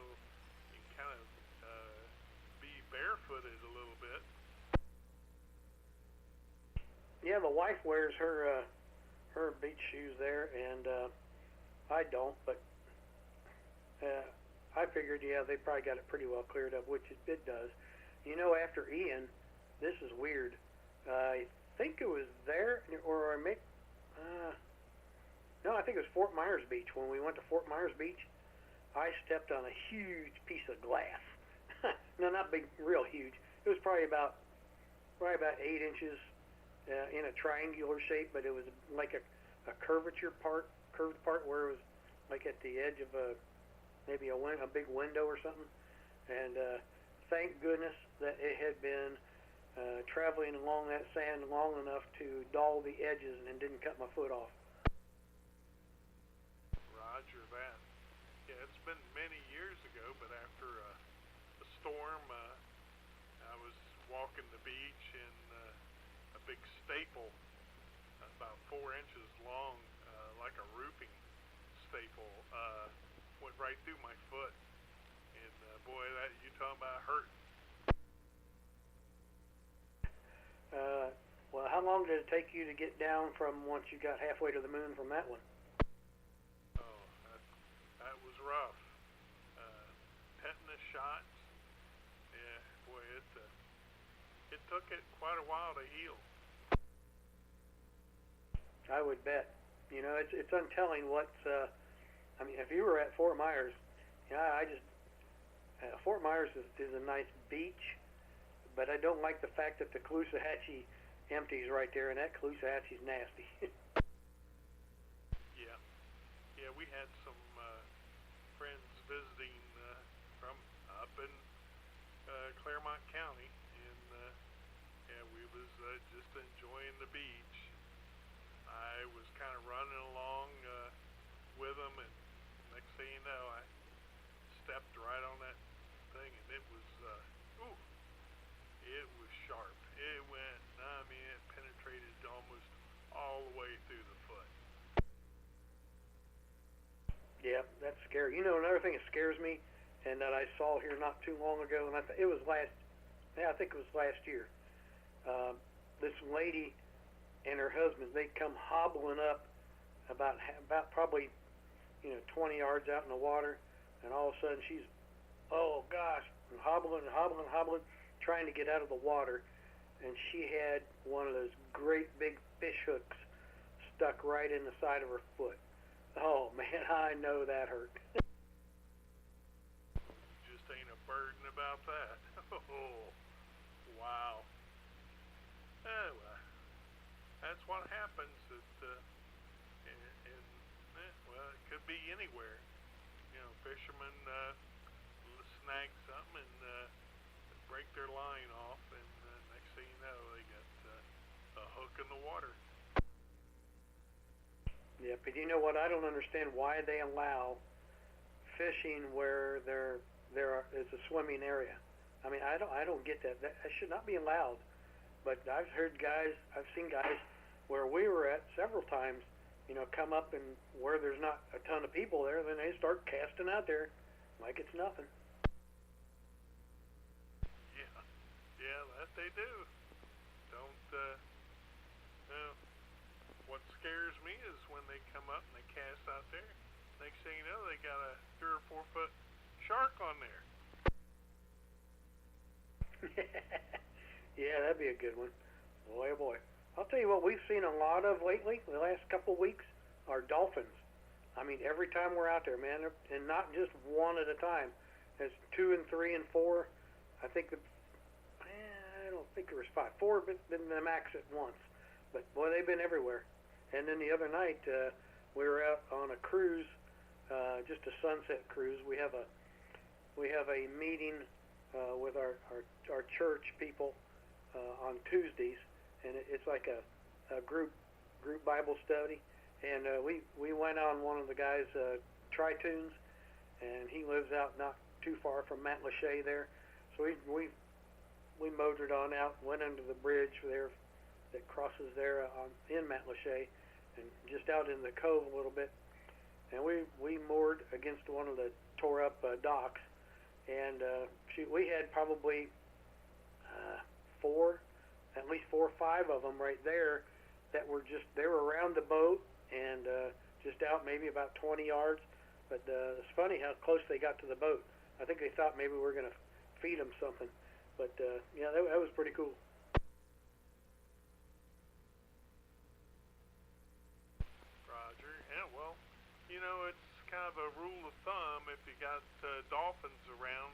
you can kind of be barefooted a little bit. Yeah, the wife wears her beach shoes there, and I don't, but I figured, yeah, they probably got it pretty well cleared up, which it does. You know, after Ian, this is weird. I think it was there, or no, I think it was Fort Myers Beach. When we went to Fort Myers Beach, I stepped on a huge piece of glass. No, not big, real huge. It was probably about 8 inches in a triangular shape, but it was like a curved part where it was like at the edge of maybe a big window or something. And thank goodness that it had been traveling along that sand long enough to dull the edges and didn't cut my foot off. Roger that. Yeah, it's been many years ago, but after a storm, I was walking the beach and a big staple, about 4 inches long, like a roofing staple, went right through my foot. And boy, that you talking about hurt. Well, how long did it take you to get down from once you got halfway to the moon from that one? Oh, that was rough. Tetanus shots. Yeah, boy, it took it quite a while to heal. I would bet. You know, it's untelling what's. I mean, if you were at Fort Myers, Fort Myers is a nice beach, but I don't like the fact that the Caloosahatchee empties right there, and that Caloosahatchee's nasty. Yeah, we had some friends visiting from up in Claremont County, and yeah, we was just enjoying the beach. I was kind of running along with them, and next thing you know, I stepped right on that thing, and it was sharp. It went, I mean, it penetrated almost all the way through the foot. Yeah, that's scary. You know, another thing that scares me, and that I saw here not too long ago, and I think it was last year. This lady and her husband, they come hobbling up about probably 20 yards out in the water, and all of a sudden she's, oh gosh, hobbling, trying to get out of the water, and she had one of those great big fish hooks stuck right in the side of her foot. Oh man, I know that hurt. Just ain't a burden about that. Oh, wow. Well, that's what happens. Well, it could be anywhere. You know, fishermen snag something and break their line off, and next thing you know, they got a hook in the water. Yeah, but you know what? I don't understand why they allow fishing where there is a swimming area. I mean, I don't get that. That should not be allowed. But I've seen guys where we were at several times, come up and where there's not a ton of people there, then they start casting out there like it's nothing. Yeah, that they do. Don't, what scares me is when they come up and they cast out there. Next thing you know, they got a 3 or 4 foot shark on there. Yeah, that'd be a good one. Boy, oh boy. I'll tell you what we've seen a lot of lately, the last couple of weeks, are dolphins. I mean, every time we're out there, man, and not just one at a time. There's 2 and 3 and 4. I think I don't think there was 5. 4 have been the max at once. But boy, they've been everywhere. And then the other night, we were out on a cruise, just a sunset cruise. We have a meeting with our church people on Tuesdays, and it's like a group Bible study. And we went on one of the guys' tri-tunes, and he lives out not too far from Matlacha there. So we motored on out, went under the bridge there that crosses there in Matlacha, and just out in the cove a little bit. And we moored against one of the tore up docks, and we had probably at least 4 or 5 of them right there that were they were around the boat and just out maybe about 20 yards. But it's funny how close they got to the boat. I think they thought maybe we were going to feed them something. But yeah, that was pretty cool. Roger. Yeah, well, it's kind of a rule of thumb. If you got dolphins around,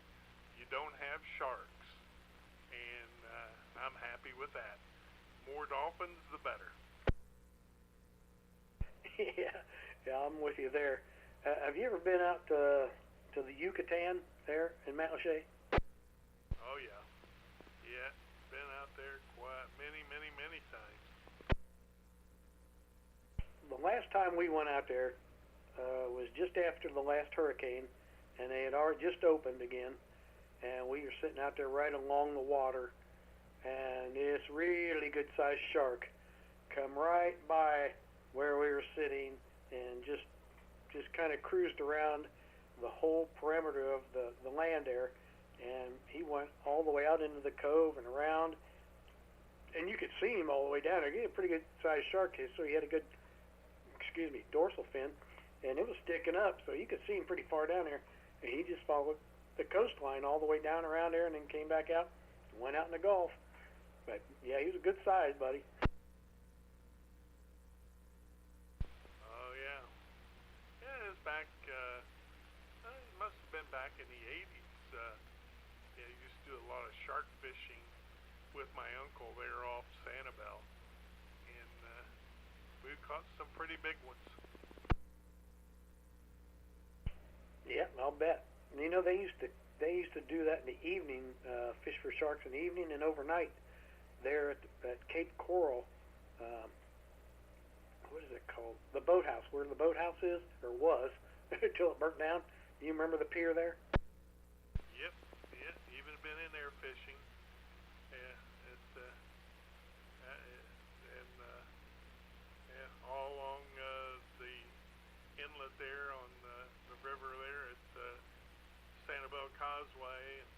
you don't have sharks. And I'm happy with that. More dolphins, the better. yeah, I'm with you there. Have you ever been out to the Yucatan there in Matlacha? Oh, yeah. Yeah, been out there quite many times. The last time we went out there was just after the last hurricane, and they had already just opened again, and we were sitting out there right along the water, and this really good-sized shark come right by where we were sitting and just kind of cruised around the whole perimeter of the land there, and he went all the way out into the cove and around, and you could see him all the way down there. He had a pretty good-sized shark, so he had a good, dorsal fin, and it was sticking up, so you could see him pretty far down there, and he just followed the coastline all the way down around there and then came back out and went out in the Gulf. But, yeah, he was a good size, buddy. Oh, yeah. Yeah, it was back, it must have been back in the 80s. Yeah, I used to do a lot of shark fishing with my uncle there off Sanibel. And we caught some pretty big ones. Yeah, I'll bet. And, they used to do that in the evening, fish for sharks in the evening and overnight there at Cape Coral. What is it called? The boathouse, where the boathouse is, or was, until it burnt down. Do you remember the pier there? Yep, yeah, even been in there fishing. Yeah, yeah, all along the inlet there on the river there at Sanibel Causeway. And,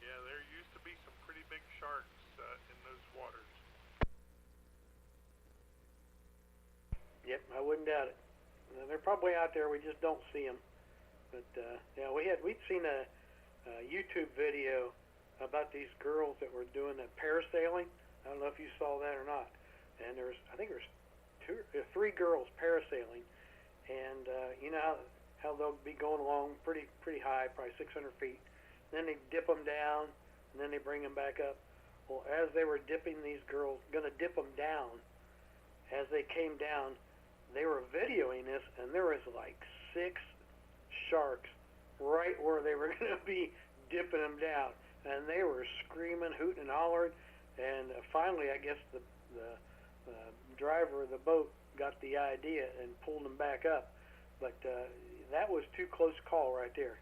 yeah, there used to be some pretty big sharks in those waters. Yep, I wouldn't doubt it. They're probably out there. We just don't see them. But yeah, we'd seen a YouTube video about these girls that were doing the parasailing. I don't know if you saw that or not. And I think there's 3 girls parasailing, and you know how they'll be going along pretty high, probably 600 feet. Then they dip them down, and then they bring them back up. Well, as they were dipping these girls, going to dip them down, as they came down, they were videoing this, and there was like 6 sharks right where they were going to be dipping them down, and they were screaming, hooting, and hollering. And finally, I guess the driver of the boat got the idea and pulled them back up. But that was too close call right there.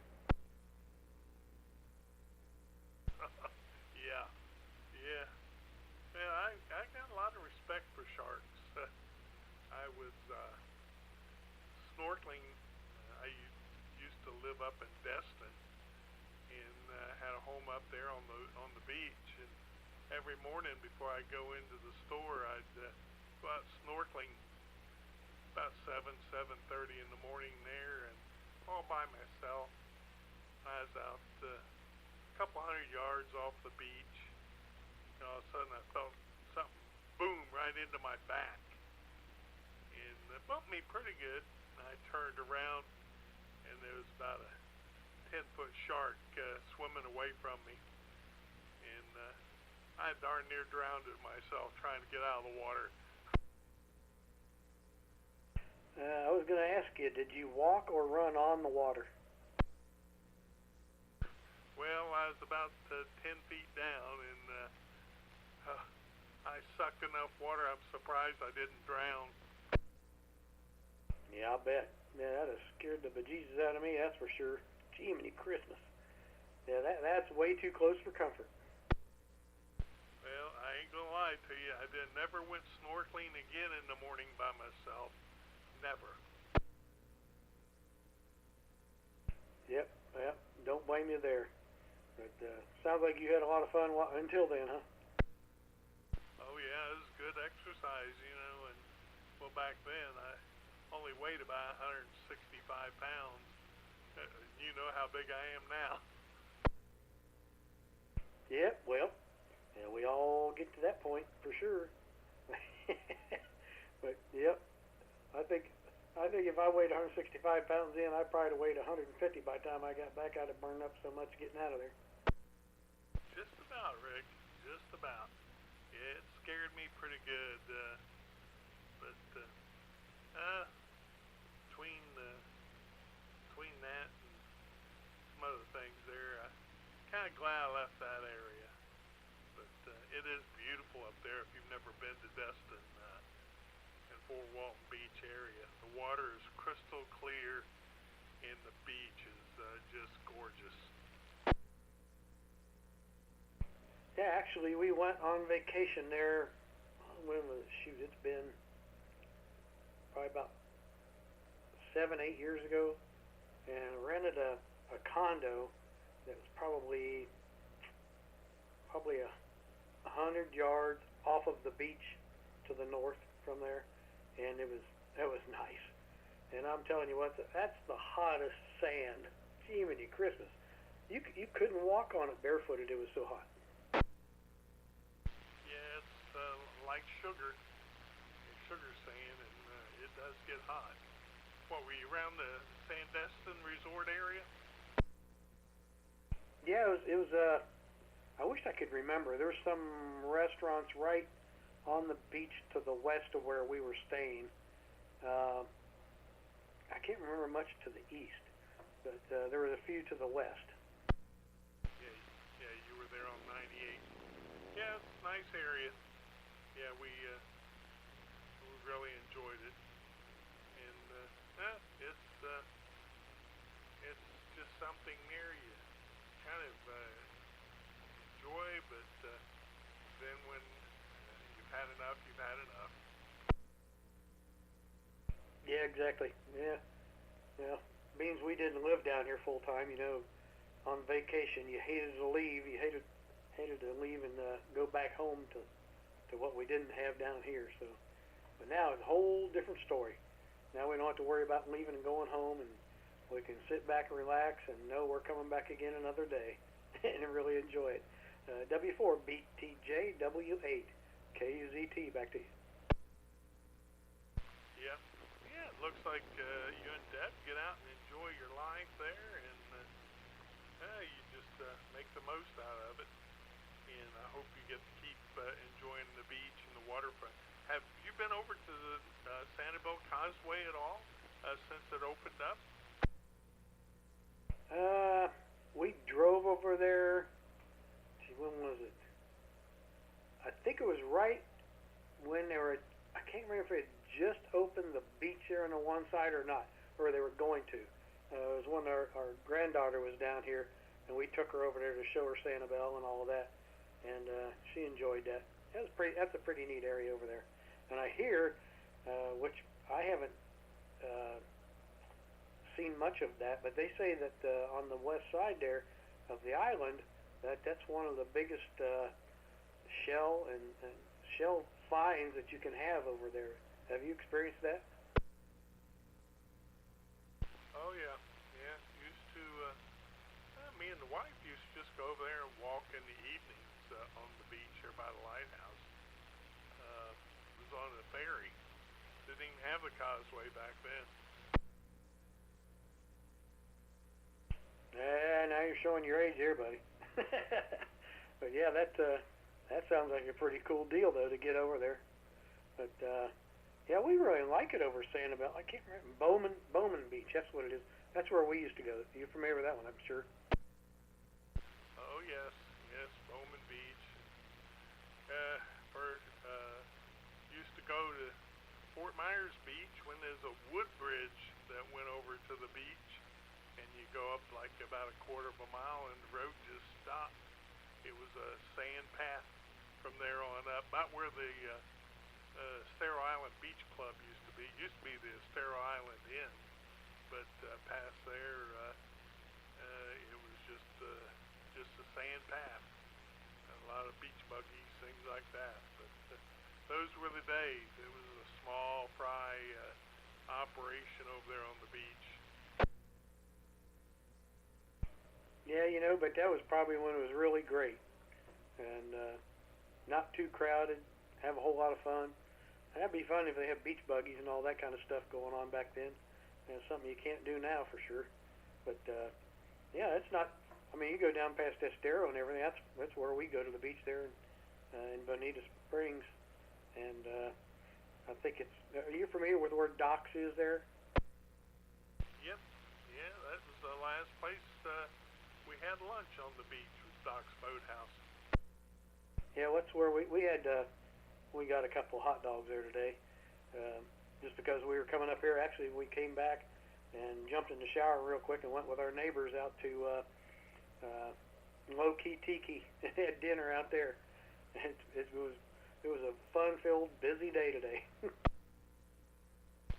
Yeah. I got a lot of respect for sharks. I was snorkeling. I used to live up in Destin and had a home up there on the beach. And every morning before I go into the store, I'd go out snorkeling about 7:30 in the morning there, and all by myself. I was out a couple hundred yards off the beach. And all of a sudden I felt something boom right into my back, and it bumped me pretty good. I turned around, and there was about a 10-foot shark swimming away from me, and I darn near drowned it myself trying to get out of the water. I was going to ask you, did you walk or run on the water? Well, I was about 10 feet down, and I sucked enough water. I'm surprised I didn't drown. Yeah, I'll bet. Yeah, that has scared the bejesus out of me, that's for sure. Jiminy Christmas. Yeah, that's way too close for comfort. Well, I ain't gonna lie to you. I never went snorkeling again in the morning by myself. Never. Yep, don't blame you there. But sounds like you had a lot of fun until then, huh? Oh yeah, it was good exercise, you know. And well, back then I only weighed about 165 pounds. You know how big I am now. Yep, well, yeah, we all get to that point for sure. But yep, I think if I weighed 165 pounds then, I probably weighed 150 by the time I got back. I'd have burned up so much getting out of there. Just about, Rick. Just about. Yeah, it scared me pretty good. But between that and some other things there, I'm kind of glad I left that area. But it is beautiful up there if you've never been to Destin and Fort Walton Beach area. The water is crystal clear, and the beach is just gorgeous. Yeah, actually, we went on vacation there. When was it? Shoot, it's been probably about 7-8 years ago, and rented a condo that was probably 100 yards off of the beach to the north from there, and that was nice. And I'm telling you what, that's the hottest sand. Jiminy Christmas! You couldn't walk on it barefooted. It was so hot. Yeah, it's like sugar sand, and it does get hot. What, were you around the Sandestin Resort area? Yeah, it was. I wish I could remember. There's some restaurants right on the beach to the west of where we were staying. I can't remember much to the east, but there were a few to the west. Yeah, you were there on 98. Yeah, it's a nice area. Yeah, we really enjoyed it, and it's just something near you kind of enjoy, but then when you've had enough, you've had enough. Yeah, exactly. Yeah. Means we didn't live down here full time. You know, on vacation, you hated to leave. You hated to leave and go back home to what we didn't have down here. So, but now it's a whole different story. Now we don't have to worry about leaving and going home, and we can sit back and relax and know we're coming back again another day and really enjoy it. W4 BTJ W8 KUZT. Back to you. Yeah, it looks like you and Deb get out and enjoy your life there, and you just make the most out of it. And I hope you get to keep enjoying the beach and the waterfront. Have you been over to the Sanibel Causeway at all since it opened up? We drove over there. Gee, when was it? I think it was right when they were. I can't remember if it just opened the beach there on the one side or not, or they were going to. It was when our granddaughter was down here, and we took her over there to show her Sanibel and all of that, and she enjoyed that. That's a pretty neat area over there. And I hear, which I haven't seen much of that, but they say that on the west side there of the island, that's one of the biggest shell finds that you can have over there. Have you experienced that? Oh yeah. Used to. Me and the wife used to just go over there and walk in the evenings on the beach here by the lighthouse. It was have the causeway back then. Now you're showing your age here, buddy. But yeah, that sounds like a pretty cool deal, though, to get over there. But yeah, we really like it over Sanibel. I can't remember. Bowman Beach, that's what it is. That's where we used to go. You're familiar with that one, I'm sure. Oh yes, Bowman Beach. Used to go to Fort Myers Beach when there's a wood bridge that went over to the beach, and you go up like about a quarter of a mile, and the road just stopped. It was a sand path from there on up, about where the Estero Island Beach Club used to be. It used to be the Estero Island Inn, but past there, it was just a sand path. A lot of beach buggies, things like that. But those were the days. It was a small fry operation over there on the beach. Yeah, but that was probably when it was really great. And not too crowded, have a whole lot of fun. That'd be fun if they have beach buggies and all that kind of stuff going on back then. It's something you can't do now for sure. But yeah, it's not. I mean, you go down past Estero and everything. That's where we go to the beach there in Bonita Springs. And I think it's. Are you familiar with where Docks is there? Yep. Yeah, that was the last place we had lunch on the beach. Was Doc's Boathouse. Yeah, that's where we had. We got a couple of hot dogs there today, just because we were coming up here. Actually, we came back and jumped in the shower real quick and went with our neighbors out to Low Key Tiki and had dinner out there. It was a fun-filled, busy day today.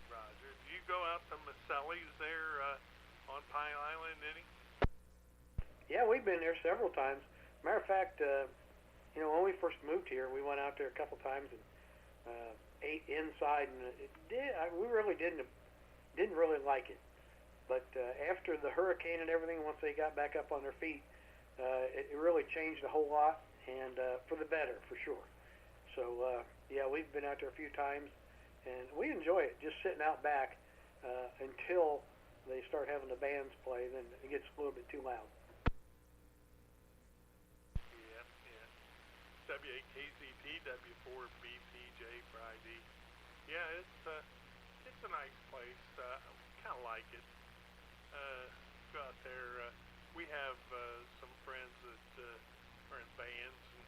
Roger. Do you go out to Maselli's there on Pine Island any? Yeah, we've been there several times. Matter of fact, when we first moved here, we went out there a couple times and ate inside, and we really didn't really like it. But after the hurricane and everything, once they got back up on their feet, it really changed a whole lot, and for the better, for sure. So yeah, we've been out there a few times, and we enjoy it. Just sitting out back until they start having the bands play, then it gets a little bit too loud. WAKZT, W4BTJ Friday. Yeah, it's a nice place. Kind of like it. Go out there. We have some friends that are in bands, and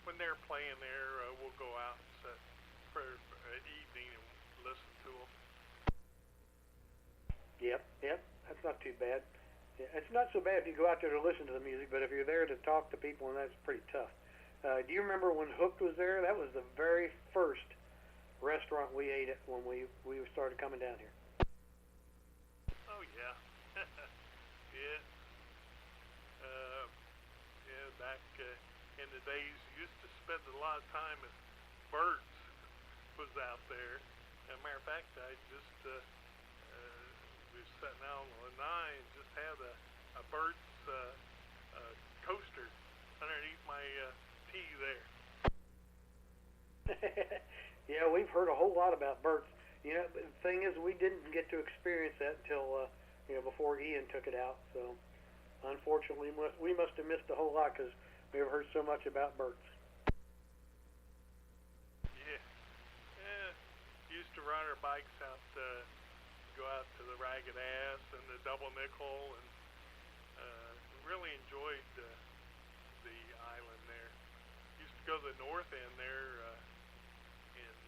when they're playing there, we'll go out and sit for an evening and listen to them. Yep, that's not too bad. Yeah, it's not so bad if you go out there to listen to the music, but if you're there to talk to people, and that's pretty tough. Do you remember when Hooked was there? That was the very first restaurant we ate at when we started coming down here. Oh yeah, yeah. Yeah, back in the days, you used to spend a lot of time at Bert's was out there. As a matter of fact, I just was sitting out on the lanai and just had a Bert's coaster underneath my tea there. Yeah, we've heard a whole lot about Bert's. The thing is, we didn't get to experience that until before Ian took it out. So, unfortunately, we must have missed a whole lot because we've heard so much about Bert's. Yeah. Used to ride our bikes out, go out to the Ragged Ass and the Double Nickel, and really enjoyed the island there. Used to go to the north end there, and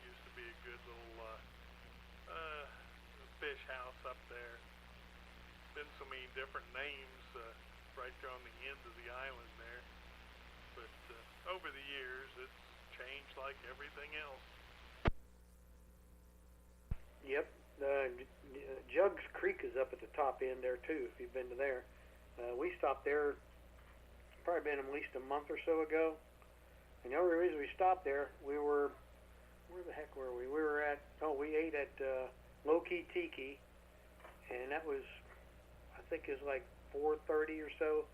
used to be a good little fish house up there. Been so many different names right there on the end of the island there. But over the years, it's changed like everything else. Yep. Jugs Creek is up at the top end there, too, if you've been to there. We stopped there, probably been at least a month or so ago. And the only reason we stopped there, where the heck were we? We ate at Low Key Tiki, and that was, I think it was like 4:30 or so.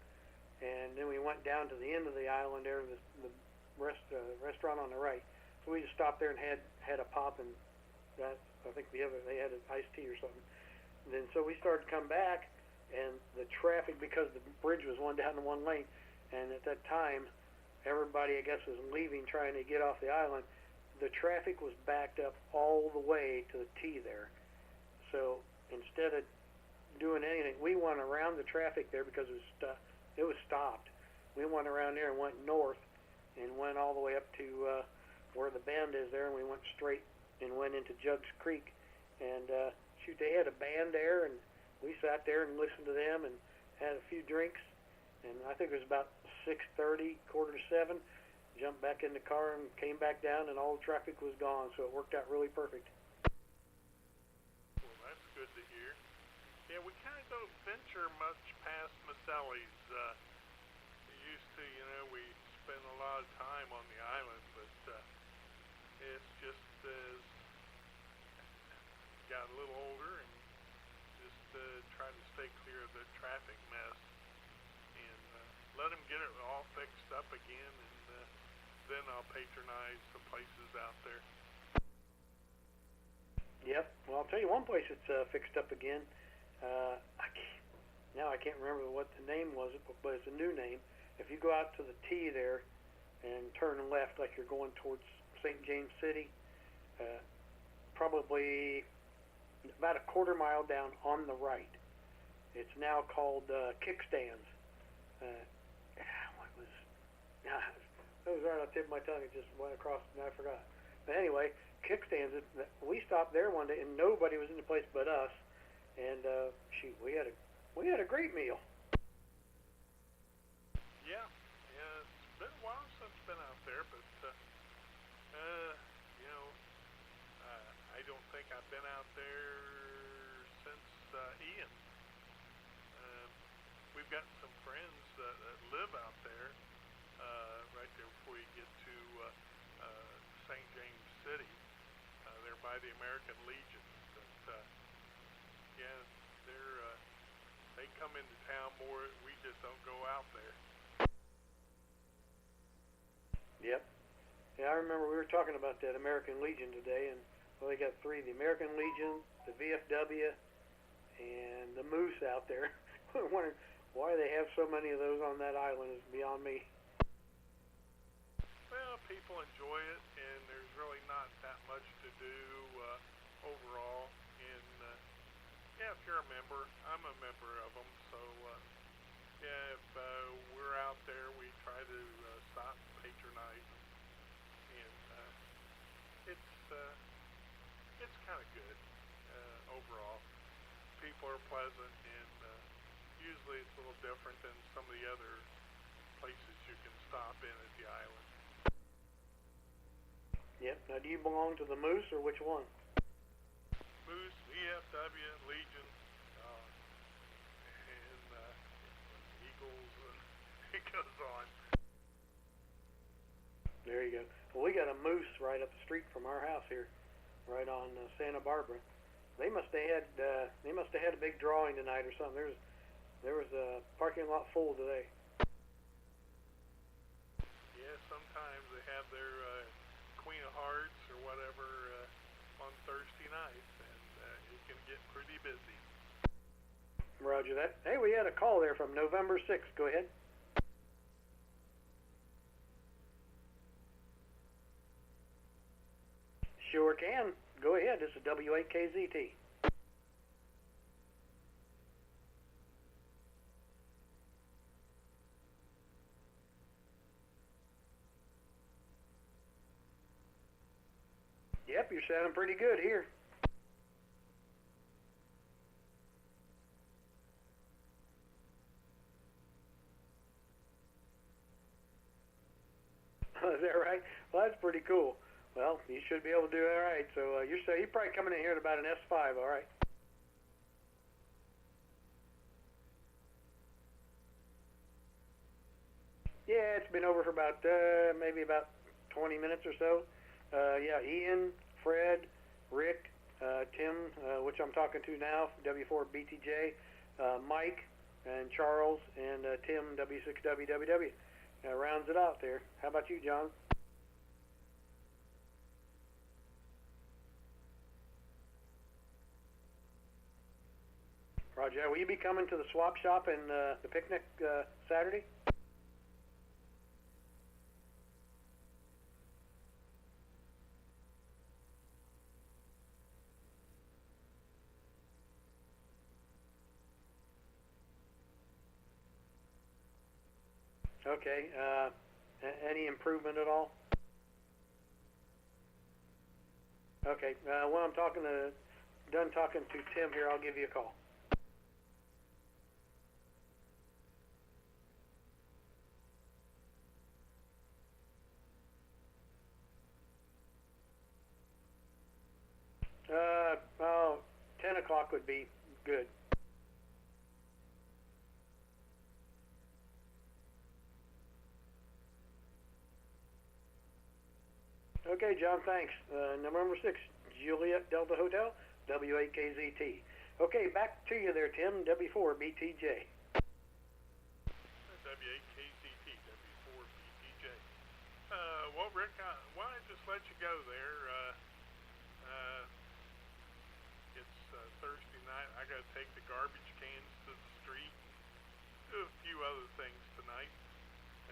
And then we went down to the end of the island there, the restaurant on the right. So we just stopped there and had a pop and That I think they had an iced tea or something. And then so we started to come back, and the traffic, because the bridge was one down to one lane, and at that time everybody I guess was leaving trying to get off the island. The traffic was backed up all the way to the T there. So instead of doing anything, we went around the traffic there because it was stopped. We went around there and went north and went all the way up to where the bend is there, and we went straight and went into Jugs Creek. And shoot, they had a band there, and we sat there and listened to them and had a few drinks. And I think it was about 6:30, 6:45. Jumped back in the car and came back down, and all the traffic was gone. So it worked out really perfect. Well, that's good to hear. Yeah, we kind of don't venture much past Maselli's. We used to, we spend a lot of time on the island, but it's just got a little older and just try to stay clear of the traffic mess and let them get it all fixed up again, and then I'll patronize the places out there. Yep. Well, I'll tell you one place that's fixed up again. I can't remember what the name was, but it's a new name. If you go out to the T there and turn left like you're going towards St. James City, probably about a quarter mile down on the right, it's now called Kickstands. That was right on the tip of my tongue. It just went across and I forgot. But anyway, Kickstands, we stopped there one day and nobody was in the place but us. And shoot, we had a great meal. Yeah, it's been a while since I've been out there, but I don't think I've been out there since Ian. We've got some friends that live out there, right there before you get to St. James City. They're by the American Legion. But, yeah, they come into town more. We just don't go out there. Yep. Yeah, I remember we were talking about that American Legion today, and they got three: the American Legion, the VFW, and the Moose out there. I'm wondering why they have so many of those on that island is beyond me. Well, people enjoy it, and there's really not that much to do overall. And yeah, if you're a member, I'm a member of them. So yeah, if we're out there, we try to stop and patronize them. And it's kind of good overall. People are pleasant, and usually it's a little different than some of the other places you can stop in at the island. Yep. Now, do you belong to the Moose or which one? Moose, VFW, Legion, and Eagles. It goes on. There you go. Well, we got a Moose right up the street from our house here, right on Santa Barbara. They must have had a big drawing tonight or something. There was a parking lot full today. Yeah, sometimes they have their Queen of Hearts or whatever on Thursday nights, and it can get pretty busy. Roger that. Hey, we had a call there from November 6th. Go ahead. Sure can. Go ahead. This is W8KZT. Yep, you're sounding pretty good here. Is that right? Well, that's pretty cool. Well, you should be able to do all right. So you're probably coming in here at about an S5, all right? Yeah, it's been over for about maybe about 20 minutes or so. Yeah, Ian, Fred, Rick, Tim, which I'm talking to now, W4BTJ, Mike, and Charles, and Tim, W6WWW. Rounds it out there. How about you, John? Roger. Will you be coming to the swap shop and the picnic Saturday? Okay. Any improvement at all? Okay. When I'm done talking to Tim here, I'll give you a call. Oh, 10 o'clock would be good. Okay, John, thanks. November 6th, Juliet Delta Hotel, W8KZT. Okay, back to you there, Tim, W4BTJ. W8KZT, W4BTJ. Well, Rick, why don't I just let you go there? It's Thursday night. I got to take the garbage cans to the street, do a few other things tonight,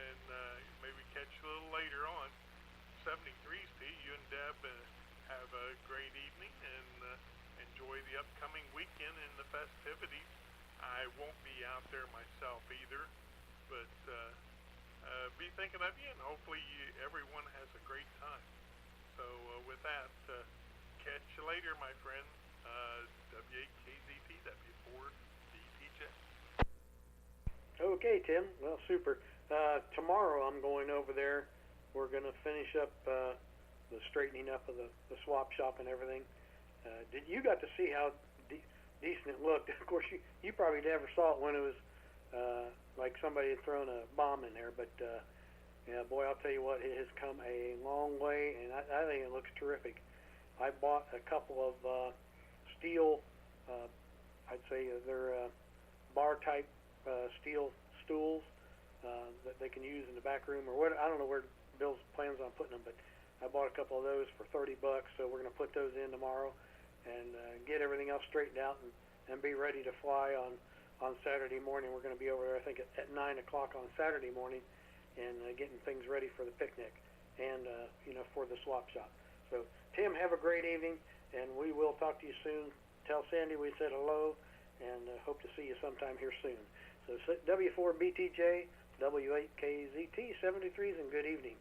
and maybe catch you a little later on. 73's Pete, you and Deb have a great evening and enjoy the upcoming weekend and the festivities. I won't be out there myself either, but be thinking of you, and hopefully everyone has a great time. So with that, catch you later, my friend. W8KZT, W4BTJ. Okay, Tim. Well, super. Tomorrow I'm going over there. We're going to finish up the straightening up of the swap shop and everything. You got to see how decent it looked. Of course, you probably never saw it when it was like somebody had thrown a bomb in there. But, yeah, boy, I'll tell you what, it has come a long way, and I think it looks terrific. I bought a couple of steel, I'd say they're bar-type steel stools that they can use in the back room or what. I don't know where Bill's plans on putting them, but I bought a couple of those for $30, so we're going to put those in tomorrow and get everything else straightened out and be ready to fly on Saturday morning. We're going to be over there, I think, at 9 o'clock on Saturday morning and getting things ready for the picnic and, for the swap shop. So, Tim, have a great evening, and we will talk to you soon. Tell Sandy we said hello and hope to see you sometime here soon. So, W4BTJ, W8KZT, 73s, and good evening.